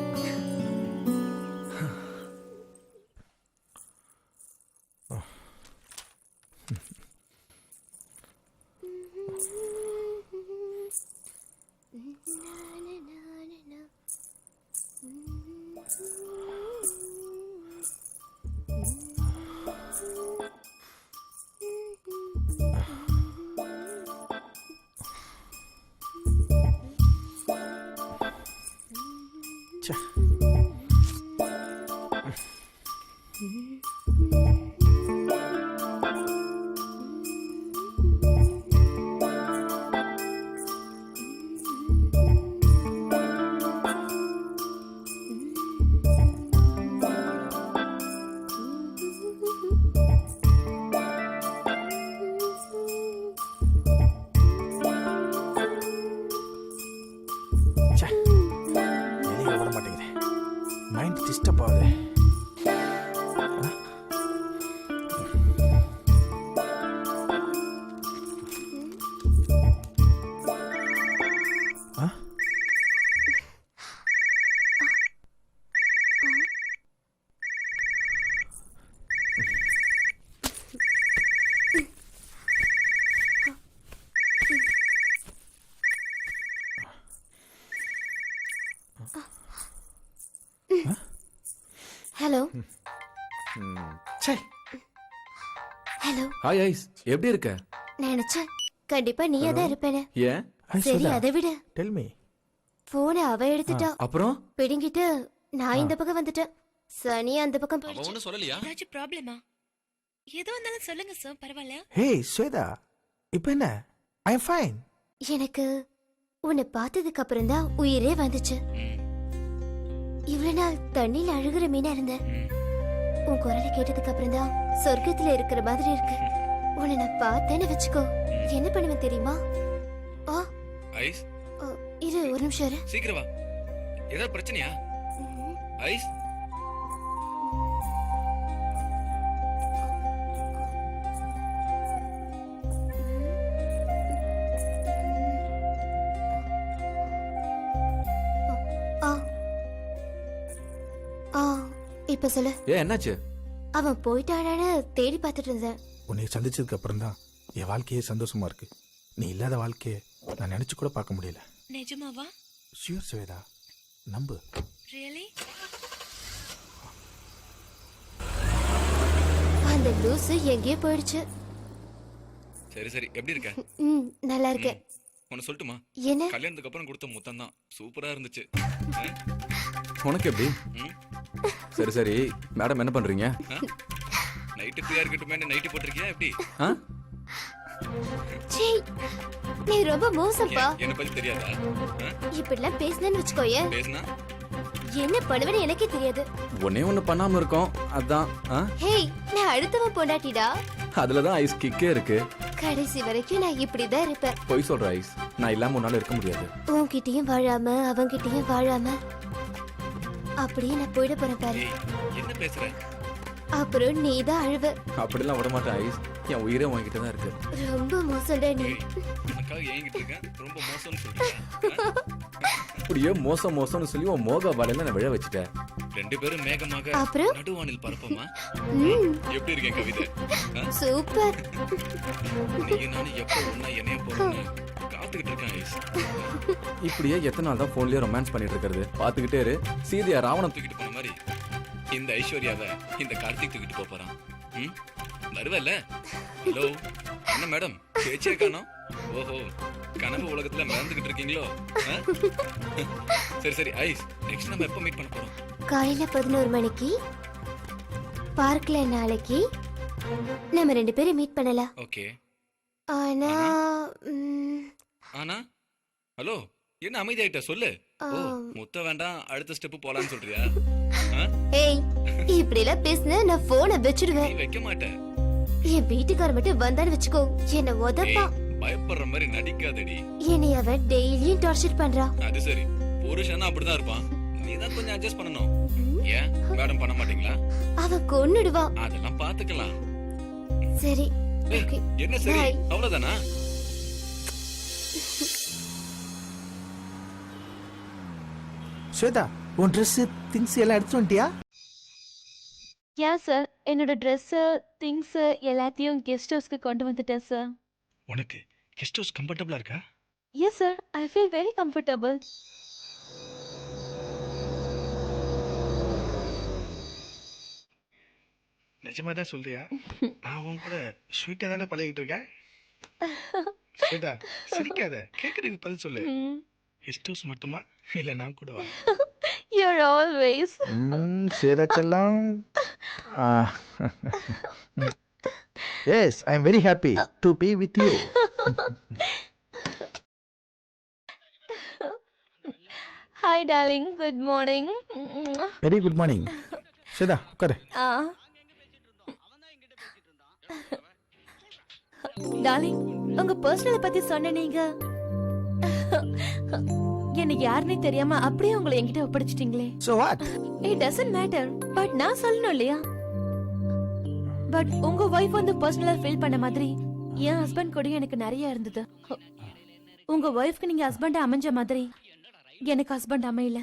வெளியே விட மாட்டேங்கிறேன். Hello say hello. ஹாய் ஐஸ் எப்படி இருக்க? நினைச்சேன் கண்டிப்பா நீயே தான் இருப்பேன்னு. ஏன்? சரி அதை விட டெல் மீ. போனை அவ எடுத்துட்டா. அப்புறம் பிடுங்கிட்டு நான் இந்த பக்கம் வந்துட்டேன். சனி அந்த பக்கம் போயிடுச்சு. ஒன்னும் சொல்லலையா? ஏதாச்சும் ப்ராப்ளமா? எது வந்தாலும் சொல்லுங்க சார், பரவாயில்ல. ஹே ஸ்வேதா, இப்போ என்ன? ஐ அம் ஃபைன். எனக்கு உன்னை பார்த்ததுக்கு அப்புறம் தான் உயிரே வந்துச்சு. இவ்வளவு நாள் தண்ணியில அழுகுற மீனா இருந்தேன். உன் குரலை கேட்டதுக்கு அப்புறம் தான் சொர்க்கத்துல இருக்கிற மாதிரி இருக்கு. உன்னை நான் பார்த்தேன்னு வச்சுக்கோ, என்ன பண்ணுவேன் தெரியுமா? ஆ ஐஸ் இரு ஒரு நிமிஷம் இரு. சீக்கிரம் வா. ஏதாவது பிரச்சனையா? ஐஸ் ஆ ஆ இப்ப சொல்லு. என்னாச்சு? அவன் போயிட்டானான்னு தேடி பார்த்துட்டு இருந்தேன். உன்னை சந்திச்சதுக்கு அப்புறம் தான் என் வாழ்க்கையே சந்தோஷமா இருக்கு. நீ இல்லாத வாழ்க்கையை நான் நினைச்சு கூட பார்க்க முடியல. நிஜமாவா? ஷியூர் ஸ்வேதா, நம்பு. ரியலி? அந்த லூசு எங்கேயோ போயிடுச்சு. சரி சரி, எப்படி இருக்க? நல்லா இருக்கேன். உன்னை சொல்லட்டுமா? என்ன? கல்யாணத்துக்கு அப்புறம் கொடுத்த முத்தம் தான் சூப்பரா இருந்துச்சு. உனக்கு எப்படி? சரி சரி, மேடம் என்ன பண்றீங்க? நைட்டு ஃப்ரீயா இருக்கட்டுமே, நைட்டு போட்டிருக்கியா எப்படி? சீ, நீ ரொம்ப மோசம்ப்பா. என்ன பத்தி தெரியாதா? இப்படிலாம் பேசுனேன்னு வச்சுக்கோயே, பேசுனா என்ன பண்ணுவேன்னு எனக்கே தெரியாது. ஒன்னே ஒண்ணு பண்ணாம இருக்கோம், அதான். ஹேய், நான் அடுத்தவன் பொண்டாட்டிடா. அதுலதான் ஐஸ் கிக்கே இருக்கு. கடைசி வரைக்கும் நான் இப்படிதான் இருப்பேன். பொய் சொல்ற ஐஸ், நான் இல்லாம உன்னால இருக்க முடியாது. உன்கிட்டயும் வாழாம அவன்கிட்டயும் வாழாம அப்படியே நான் போயிட போறேன் பாரு. என்ன பேசுற? அப்புறம் நீ தான் அழுவ. அப்படிலாம் விட மாட்டேன் ஐஸ், என் உயிரே உன்கிட்ட தான் இருக்கு. ரொம்ப மோசம்டா நீ. உனக்காக ஏங்கிட்டு இருக்கேன், ரொம்ப மோசம்னு சொல்றேன். அப்படியே மோசம் மோசம்னு சொல்லி உன் மோக வலையில நான் விழ வச்சுட்டேன். ரெண்டு பேரும் மேகமாக அப்புறம் நடுவானில் பறப்போமா? எப்படி இருக்கேன் கவிதை? சூப்பர். நீயும் நானும் எப்போ ஒன்னா என்னைய போறோம்னு காத்துக்கிட்டு இருக்கேன் ஐஸ். இப்படியே எத்தனை நாள் தான் போன்லயே ரொமான்ஸ் பண்ணிட்டு இருக்கிறது? பாத்துக்கிட்டே இரு, சீதையா ராவணன் தூக்கிட்டு போன மாதிரி இந்த ஐஸ்வர்யாவை இந்த கார்த்திக் தூக்கிட்டு போறான். வருவல்ல? ஹலோ, என்ன மேடம் பேச்சே காணோம்? ஓஹோ, கனவு உலகத்துல மறந்துகிட்டு இருக்கீங்களோ? சரி சரி ஐஸ், நெக்ஸ்ட் நம்ம எப்போ மீட் பண்ண போறோம்? காலையில 11 மணிக்கு பார்க்ல. நாளைக்கு நம்ம 2 பேரும் மீட் பண்ணலாம். ஓகே. ஆனா ஆனா ஹலோ, என்ன அமைதியாயிட்ட சொல்லு. ஓ, முத்த வேண்டாம், அடுத்த ஸ்டெப் போலான்னு சொல்றியா? ஏய், இப்படி எல்லாம் பேசுன நான் போனை வச்சிடுவேன். நீ வைக்க மாட்டேன். என் வீட்டுக்கார மட்டும் வந்தான்னு வச்சுக்கோ, என்ன உதப்பா. பயப்படுற மாதிரி நடிக்காதடி. என்னை அவன் டெய்லியும் டார்ச்சர் பண்றான். அது சரி, புருஷனா அப்படிதான் இருப்பான். நீ தான் கொஞ்சம் அட்ஜஸ்ட் பண்ணணும். ஏன் மேடம் பண்ண மாட்டீங்களா? அவன் கொன்னுடுவான். அதெல்லாம் பாத்துக்கலாம். சரி, ஏய், ஓகே. என்ன சரி, Bye. அவ்வளவுதானா? ஸ்வேதா, உன் ட்ரெஸ் திங்ஸ் எல்லாம் எடுத்து வந்துட்டியா? யா சார், என்னோட ட்ரெஸ் திங்ஸ் எல்லாத்தையும் கெஸ்ட் ஹவுஸ்க்கு கொண்டு வந்துட்டேன் சார். உனக்கு கெஸ்ட் ஹவுஸ் கம்ஃபர்டபுளா இருக்கா? Yes sir, I feel very comfortable. நிஜமா தான் சொல்றியா? நான் உன் கூட ஸ்வீட்டா தானே பழகிட்டு இருக்கேன். ஸ்வேதா, சிரிக்காத, கேக்குறதுக்கு பதில் சொல்லு. கெஸ்ட் ஹவுஸ் மட்டுமா இல்ல நான் கூட வா? You're always. சேரா செல்லம். Yes, I am very happy to be with you. Hi darling, good morning. Very good morning. Chetha, உட்காரு. டார்லிங், உங்க பர்சனலை பத்தி சொன்ன நீங்க எனக்கு யாருன்னே தெரியாம அப்படியே உங்களை என்கிட்ட ஒப்படைச்சிட்டீங்களே. So what? It doesn't matter. But நான் சொல்லணும் இல்லையா? பட் உங்க வைஃப் வந்து பர்சனலா ஃபீல் பண்ண மாதிரி என் ஹஸ்பண்ட் கூட எனக்கு நிறைய இருந்தது. உங்க வைஃப்க்கு நீங்க ஹஸ்பண்ட் அமைஞ்ச மாதிரி எனக்கு ஹஸ்பண்ட் அமையல.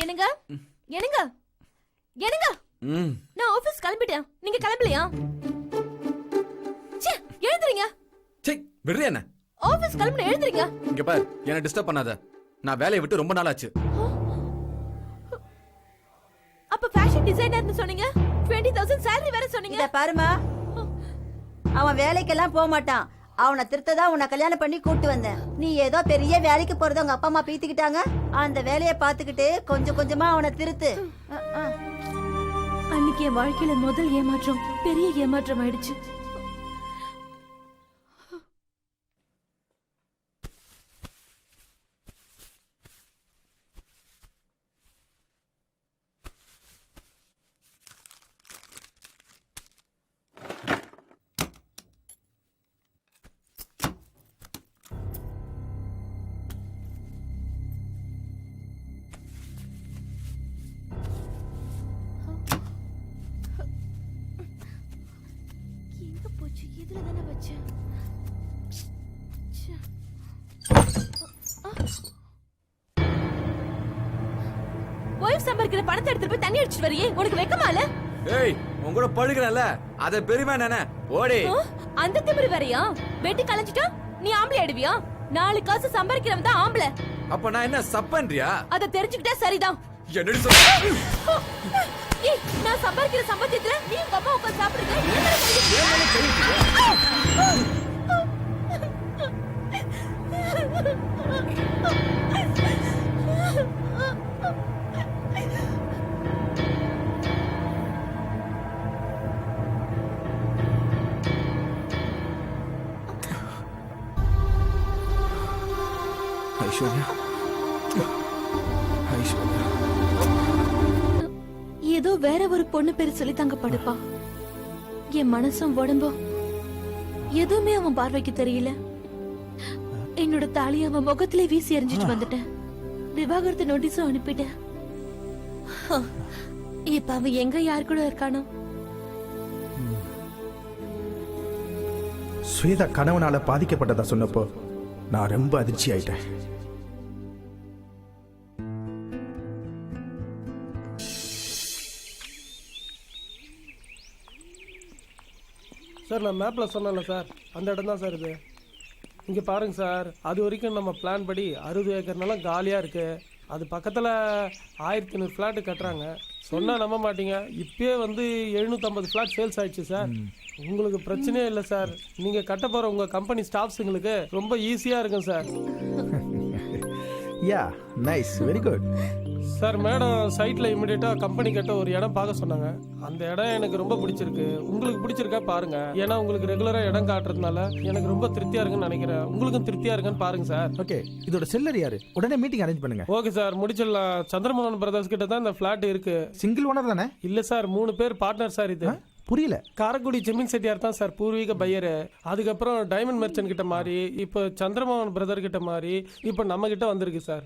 என்னங்க என்னங்க என்னங்க என்னங்க ம் நான் ஆபீஸ் கிளம்பிட்டேன், நீங்க கிளம்பலையா? ச்சே, எழுந்துறீங்க. சே விடுறியா என்ன? ஆபீஸ் கிளம்பி எழுந்துறீங்க. இங்க பாரு, என்ன டிஸ்டர்ப் பண்ணாத. நான் வேலையை விட்டு ரொம்ப நாள் ஆச்சு. அப்ப ஃபேஷன் டிசைனர்னு சொன்னீங்க, 20,000 salary வேற சொன்னீங்க. இத பாருமா, அவன் வேலைக்கெல்லாம் போக மாட்டான். அவனை திருத்ததான் உன்னை கல்யாணம் பண்ணி கூட்டு வந்தேன். நீ ஏதோ பெரிய வேலைக்கு போறத உங்க அப்பா அம்மா பீத்திக்கிட்டாங்க. அந்த வேலையை பார்த்துக்கிட்டு கொஞ்சம் கொஞ்சமா அவனை திருத்து. அன்னைக்கு என் வாழ்க்கையில முதல் ஏமாற்றம் பெரிய ஏமாற்றம் ஆயிடுச்சு. எங்க போச்சு? இதுல தானே வச்சேன். ச்சே. ஒய்ஃப் சம்பாதிக்கிற பணத்தை எடுத்துட்டு போய் தண்ணி அடிச்சிட்டு வரியே, உனக்கு வெக்கமா இல்ல? ஏய், உன் கூட படுக்கிறல, அத பெருமை நானே. ஓடி. அந்த திமிரு வேறயா? வெட்டி கலஞ்சிட்டா நீ ஆம்பளை ஆடுவியா? 4 காசு சம்பாதிக்கிறவன் தான் ஆம்பளை. அப்ப நான் என்ன சப்பன்றியா? அத தெரிஞ்சுக்கிட்டா சரிதான். என்னடி சொல்ற? ஏய், நான் சம்பாதிக்கிற சம்பாத்தியத்துல நீ உங்க அம்மா உட்கார்ந்து சாப்பிடுங்க. ஐஸ்வர்யா, ஐஸ்வர்யா, ஏதோ வேற ஒரு பொண்ணு பேரு சொல்லி தாங்க படுப்பா. என் மனசும் உடம்பும் எதுவுமே அவன் பார்வைக்கு தெரியல. என்னோட தாலி அவன் முகத்திலே வீசி எறிஞ்சிட்டு வந்துட்டேன். விவாகரத்து நோட்டீஸும் அனுப்பிட்டேன். இப்ப அவன் எங்க யார் கூட இருக்கானோ? ஸ்வேதா கணவனால பாதிக்கப்பட்டதா சொன்னப்போ நான் ரொம்ப அதிர்ச்சி ஆயிட்டேன். சார் நான் மேப்பில் சொன்னேன்ல சார், அந்த இடம் தான் சார் இது. இங்கே பாருங்க சார், அது வரைக்கும் நம்ம பிளான் படி 60 ஏக்கர் நிலம் காலியாக இருக்குது. அது பக்கத்தில் 1500 ஃப்ளாட்டு கட்டுறாங்க. சொன்னால் நம்ப மாட்டீங்க, இப்பயே வந்து 750 ஃப்ளாட் சேல்ஸ் ஆயிடுச்சு சார். உங்களுக்கு பிரச்சனையே இல்லை சார். நீங்கள் கட்ட போகிற உங்கள் கம்பெனி ஸ்டாஃப்ஸுங்களுக்கு ரொம்ப ஈஸியாக இருக்கும் சார். Yeah, nice, very good. Sir madam சைட்டில் இமிடியேட்டாக கம்பெனி கட்ட ஒரு இடம் பார்க்க சொன்னாங்க. அந்த இடம் எனக்கு ரொம்ப பிடிச்சிருக்கு. உங்களுக்கு பிடிச்சிருக்கா பாருங்க. ஏன்னா உங்களுக்கு ரெகுலராக இடம் காட்டுறதுனால எனக்கு ரொம்ப திருப்தியாக இருக்குன்னு நினைக்கிறேன். உங்களுக்கும் திருப்தியாக இருக்குன்னு பாருங்க சார். ஓகே, இதோட செல்லர் யாரு? உடனே மீட்டிங் அரேஞ்ச் பண்ணுங்க. ஓகே சார், முடிச்சிடலாம். சந்திரமோகன் பிரதர்ஸ் கிட்ட தான் இந்த ஃபிளாட் இருக்கு. சிங்கிள் ஓனர் தானே? இல்லை சார், 3 பேர் பார்ட்னர் சார். இது புரியல. காரைக்குடி செம்மிங் செட்டியார் தான் சார் பூர்வீக பையரு. அதுக்கப்புறம் டைமண்ட் மெர்ச்சன்ட் கிட்ட மாறி, இப்போ சந்திரமோகன் பிரதர் கிட்ட மாறி, இப்போ நம்ம கிட்ட வந்திருக்கு சார்.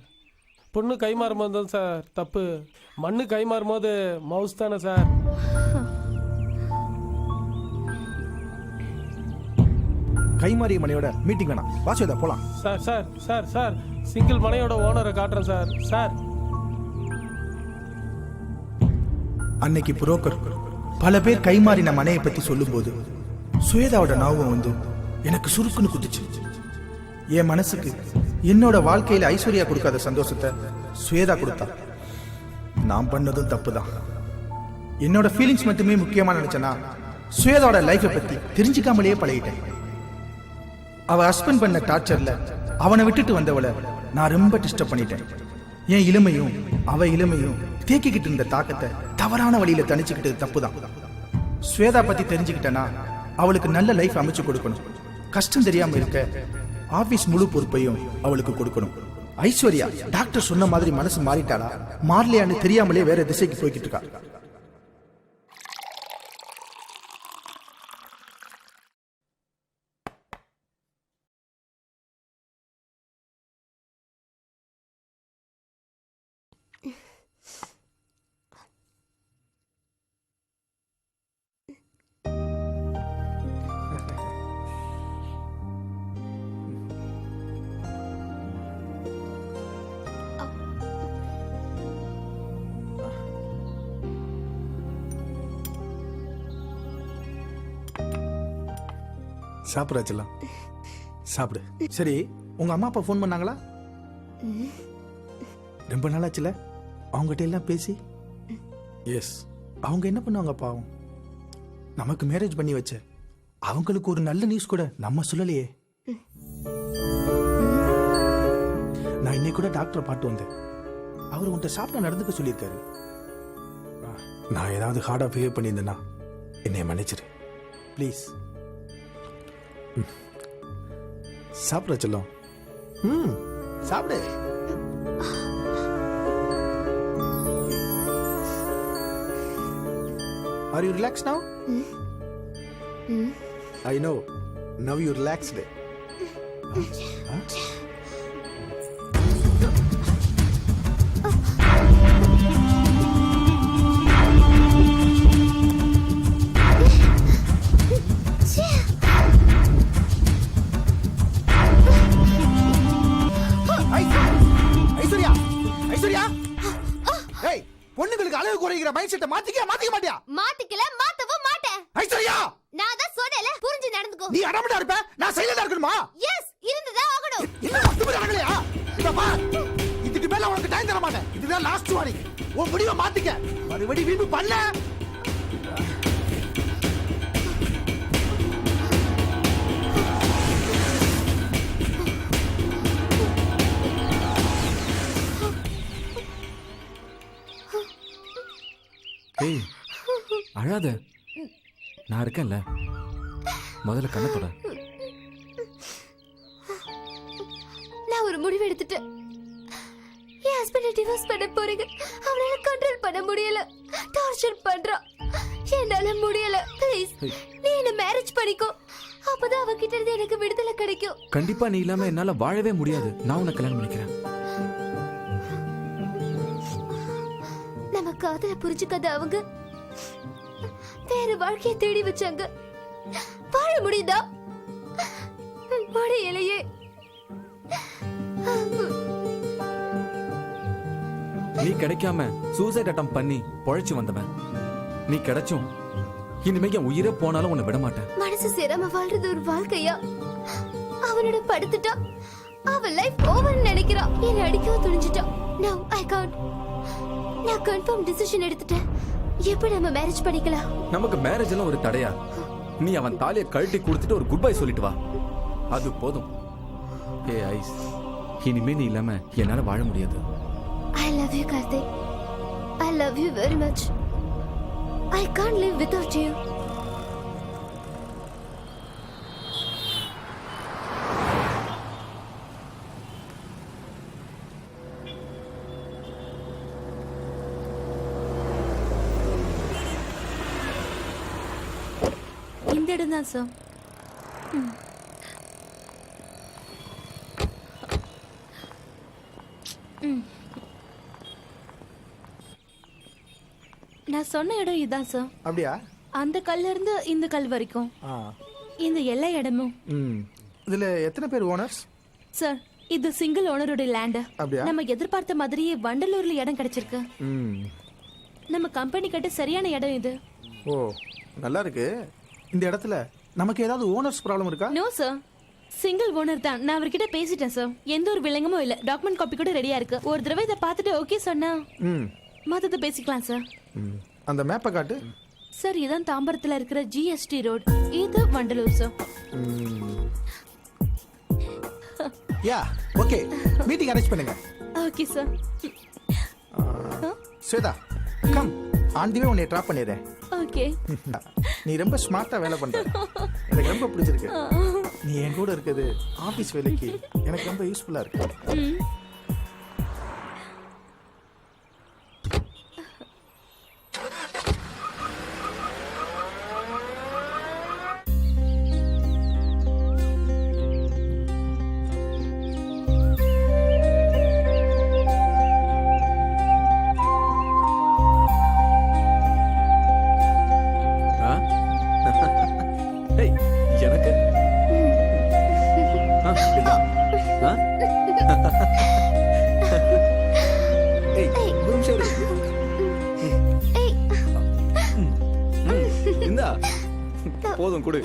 பொண்ணு கை மாறும்போது தான் சார் தப்பு, மண்ணு கை மாறும்போது மவுஸ் தானே சார். கைமாறிய மனையோட மீட்டிங் வேணாம், வாசுதா போலாம். Sir sir sir sir single மனையோட ஓனரை காட்டுறேன் சார். சார் அன்னைக்கு புரோக்கர் பல பேர் கைமாறின மனையை பத்தி சொல்லும்போது சுவேதாவோட ஞாபகம் வந்து எனக்கு சுருக்குன்னு குதிச்சு. என் மனசுக்கு என்னோட வாழ்க்கையில ஐஸ்வர்யா கொடுக்காத சந்தோஷத்தை சுவேதா கொடுத்தா. நான் பண்ணதும் தப்புதான். என்னோட ஃபீலிங்ஸ் மட்டுமே முக்கியமா நினைச்சேன்னா சுவேதாவோட லைஃபை பத்தி தெரிஞ்சுக்காமலேயே பழகிட்டேன். அவ ஹஸ்பண்ட் பண்ண டார்ச்சர்ல அவனை விட்டுட்டு வந்தவளை நான் ரொம்ப டிஸ்டர்ப் பண்ணிட்டேன். என் இளமையும் அவ இளமையும் தேக்கிக்கிட்டு இருந்த தாக்கத்தை தவறான வழியில தணிச்சுக்கிட்டு தப்புதான். ஸ்வேதா பத்தி தெரிஞ்சுக்கிட்டேன்னா அவளுக்கு நல்ல லைஃப் அமைச்சு கொடுக்கணும். கஷ்டம் தெரியாம இருக்க ஆபீஸ் முழு பொறுப்பையும் அவளுக்கு கொடுக்கணும். ஐஸ்வர்யா டாக்டர் சொன்ன மாதிரி மனசு மாறிட்டாளா மாறலையான்னு தெரியாமலே வேற திசைக்கு போய்கிட்டு இருக்கா. சாப்பிட்றாச்சலாம் சாப்பிடு. சரி, உங்க அம்மா அப்பா ஃபோன் பண்ணாங்களா? ரொம்ப நாளாச்சுல அவங்ககிட்ட எல்லாம் பேசி. எஸ், அவங்க என்ன பண்ணுவாங்க பாவம். நமக்கு மேரேஜ் பண்ணி வச்ச அவங்களுக்கு ஒரு நல்ல நியூஸ் கூட நம்ம சொல்லலையே. நான் இன்னைக்கு கூட டாக்டரை பாட்டு வந்தேன். அவர் உன்கிட்ட சாப்பிட நடந்துக்க சொல்லியிருக்காரு. நான் ஏதாவது ஹார்டா பிஹேவ் பண்ணியிருந்தேன்னா என்னை மன்னிச்சிரு ப்ளீஸ். சாப்பிட செல்லம். சாப்பிடு. Are you relaxed now? I know. Now you're relaxed. Huh? Aishwarya, Aishwarya, ஏய், பொண்ணுங்களுக்கு அளவு குறைகிற மைண்ட் செட்டை மாத்திக்க மாட்டியா? மாத்திக்கல, மாத்தவும் மாட்டேன். ஐஸ்வர்யா, நான் தான் சொன்னேன்ல, புரிஞ்சு நடந்துக்கோ. நீ அடமடா இருப்ப, நான் சைலண்டா இருக்கணுமா? எஸ், இருந்துதான் ஆகணும். இன்னும் 10 பேர் ஆகலையா? இத பார், இதுக்கு மேல உனக்கு டைம் தர மாட்டேன். இதுதான் லாஸ்ட் வார்னிங். உன் முடிவை மாத்திக்க. மறுபடி வீம்பு பண்ணல. ஏய், அழாத, நான் இருக்கேன்ல. முதல்ல கண்ணத்தோட. நான் ஒரு முடிவு எடுத்துட்டேன். என் ஹஸ்பண்டை டிவோர்ஸ் பண்ண போறீங்க. அவனால கண்ட்ரோல் பண்ண முடியல, டார்ச்சர் பண்றான். என்னால முடியல. ப்ளீஸ், நீ என்ன மேரேஜ் பண்ணிக்கோ. அப்பதான் அவகிட்ட இருந்து எனக்கு விடுதலை கிடைக்கும். கண்டிப்பா நீ இல்லாம என்னால வாழவே முடியாது. நான் உன்னை கல்யாணம் பண்ணிக்கிறேன். நம்ம காதல புரிஞ்சுக்காத அவங்க வேற வாழ்க்கையை தேடி வச்சாங்க. வாழ முடியுதா? முடியலையே. நீ கிடைக்காம சூசைட் அட்டம் பண்ணி பொழைச்சு வந்தவன். நீ கிடைச்சும் இனிமே என் உயிரே போனாலும் உன்னை விட மாட்டேன். மனசு சேராம வாழ்றது ஒரு வாழ்க்கையா? அவனோட படுத்துட்டா அவன் லைஃப் ஓவர் நினைக்கிறான். என்ன அடிக்கவும் துணிஞ்சிட்டான். No, I can't. நான் கன்ஃபார்ம் டிசிஷன் எடுத்துட்டேன். எப்படி நம்ம மேரேஜ் பண்ணிக்கலாம்? நமக்கு மேரேஜ் எல்லாம் ஒரு தடையா? நீ அவன் தாலியை கழட்டி கொடுத்துட்டு ஒரு குட் பை சொல்லிட்டு வா, அது போதும். ஏ ஐஸ், இனிமே நீ இல்லாம என்னால வாழ முடியாது. I love you, Karthik. I love you very much. I can't live without you. இந்த இடம் தான் சார். நான் சொன்ன இடம் இதுதான் சார். அப்படியா? அந்த கல்ல இருந்து இந்த கல் வரைக்கும் இந்த எல்லா இடமும். இதுல எத்தனை பேர் ஓனர்ஸ்? சார், இது சிங்கிள் ஓனரோட லேண்ட். அப்படியா? நம்ம எதிர்பார்த்த மாதிரியே வண்டலூர்ல இடம் கிடைச்சிருக்கு. நம்ம கம்பெனி கட்ட சரியான இடம் இது. ஓ, நல்லா இருக்கு. இந்த இடத்துல நமக்கு ஏதாவது ஓனர்ஸ் ப்ராப்ளம் இருக்கா? நோ சார், சிங்கிள் ஓனர் தான். நான் அவர்கிட்ட பேசிட்டேன் சார். எந்த ஒரு விலங்கமும் இல்ல. டாக்குமெண்ட் காப்பி கூட ரெடியா இருக்கு. ஒரு தடவை இதை பார்த்துட்டு ஓகே சொன்னா மத்தத பேசிக்கலாம் சார். அந்த மேப்பை காட்டு. சார், இதான் தாம்பரத்துல இருக்கிற ஜிஎஸ்டி ரோட். இது Vandalur sir. Yeah, okay. Meeting arrange பண்ணுங்க. Okay sir. Swetha, come. On the way உன்னை டிராப் பண்ணிடுறேன். ஓகே. நீ ரொம்ப ஸ்மார்ட்டா வேலை பண்ற. எனக்கு ரொம்ப பிடிச்சிருக்கு. நீ என் கூட இருக்குது ஆபீஸ் வேலைக்கு எனக்கு ரொம்ப யூஸ்ஃபுல்லா இருக்கு. எனக்கு இந்தா போதும் கொடு.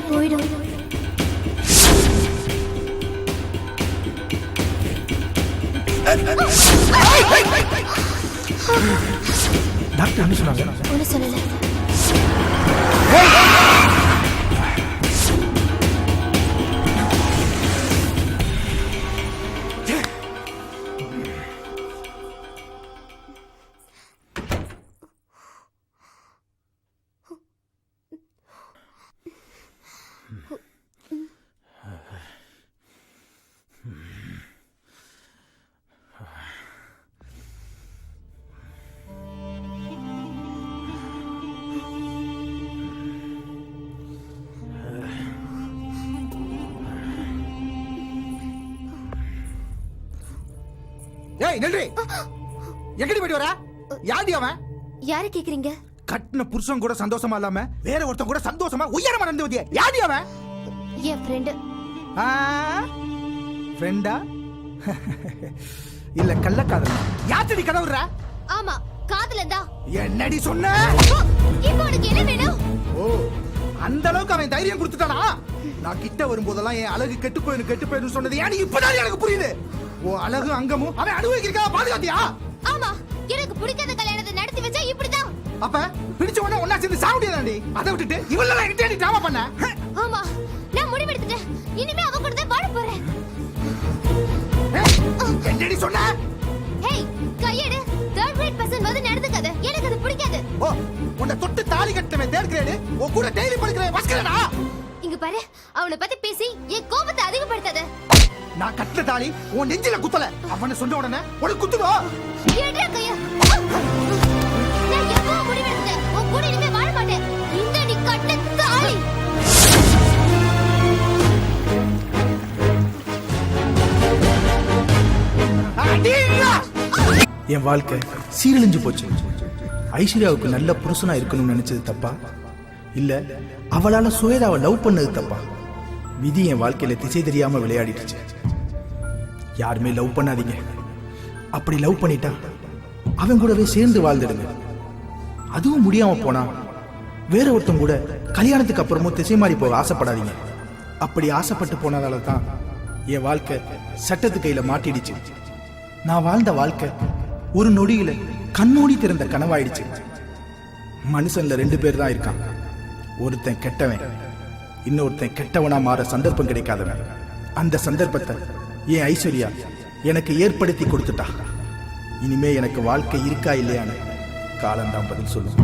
எல்லாம் போயிடும். டாக்டர் என்ன சொன்னாங்க? ஒன்னும் சொல்லல. ஏய் நில்றி, எங்கடி போயிட்டு வர? யாடி அவன்? யாரை கேக்குறீங்க? கட்டின புருஷன் கூட சந்தோஷமா இல்லாம வேற ஒருத்தன் கூட சந்தோஷமா உயரமா நடந்து வந்தியே, யாடி அவன்? என் ஃப்ரெண்டு. ஃப்ரெண்டா இல்ல கள்ளக்காதலா? யாத்தடி கதவுற? ஆமா, காதலன் தான். என்னடி சொன்ன? இப்போ உனக்கு என்ன வேணும்? ஓ, அந்த அளவுக்கு அவன் தைரியம் கொடுத்துட்டானா? நான் கிட்ட வரும்போதெல்லாம் என் அழகு கெட்டு போயிரு சொன்னது ஏன் இப்பதான் எனக்கு புரியுது. ஓ அழகு அங்கமும் அவன் அனுபவிக்கிறா பாதுகாத்தியா? ஆமா, எனக்கு பிடிக்காத கல்யாணத்தை நடத்தி வச்சா இப்படிதான். அப்ப பிடிச்ச உடனே ஒன்னா சேர்ந்து சாவடியாதாண்டி. அதை விட்டுட்டு இவளெல்லாம் என்கிட்ட நீ டிராமா பண்ண? ஆமா, நான் முடிவெடுத்துட்டேன். இனிமே அவ கூட தான் வாழ போறேன். என்னடி சொன்ன? ஹேய், கையெடு. தேர்ட் கிரேட் பர்சன் வந்து நடந்துக்காத. எனக்கு அது பிடிக்காது. ஓ, உன்னை தொட்டு தாலி கட்டவே தேர்ட் கிரேட் உன் கூட டெய்லி படிக்கிறேன் வஸ்கரனா? இங்க பாரு, அவளை பத்தி பேசி என் கோபத்தை அதிகப்படுத்தாத. நான் கட்டின தாலி உன் நெஞ்சில குத்தல. அவனை சொன்ன உடனே உனக்கு குத்துதோ? ஏடா கைய. நான் எப்போ முடிவெடுத்தேன். உன் கூட இனிமே வாழ மாட்டேன். இந்த நீ கட்ட தாலி. என் வாழ்க்கை சீரழிஞ்சு போச்சு. ஐஸ்வர்யாவுக்கு நல்ல புருஷனா இருக்கணும்னு நினைச்சது தப்பா, இல்ல அவளால சுவேதாவை லவ் பண்ணது தப்பா? விதி என் வாழ்க்கையில திசை தெரியாம விளையாடிடுச்சு. யாருமே லவ் பண்ணாதீங்க. அப்படி லவ் பண்ணிட்டா அவன் கூடவே சேர்ந்து வாழ்ந்துடுங்க. அதுவும் முடியாம போனா வேற ஒருத்தன் கூட கல்யாணத்துக்கு அப்புறமும் திசை மாறி போக ஆசைப்படாதீங்க. அப்படி ஆசைப்பட்டு போனதால தான் என் வாழ்க்கை சட்டத்து கையில மாட்டிடுச்சு. நான் வாழ்ந்த வாழ்க்கை ஒரு நொடியில கண்மூடி திறந்த கனவாயிடுச்சு. மனுஷன்ல 2 பேர் தான் இருக்கான். ஒருத்தன் கெட்டவன், இன்னொருத்தன் கெட்டவனா மாற சந்தர்ப்பம் கிடைக்காதவன். அந்த சந்தர்ப்பத்தை என் ஐஸ்வர்யா எனக்கு ஏற்படுத்தி கொடுத்துட்டா. இனிமே எனக்கு வாழ்க்கை இருக்கா இல்லையான்னு காலம்தான் பதில் சொல்லும்.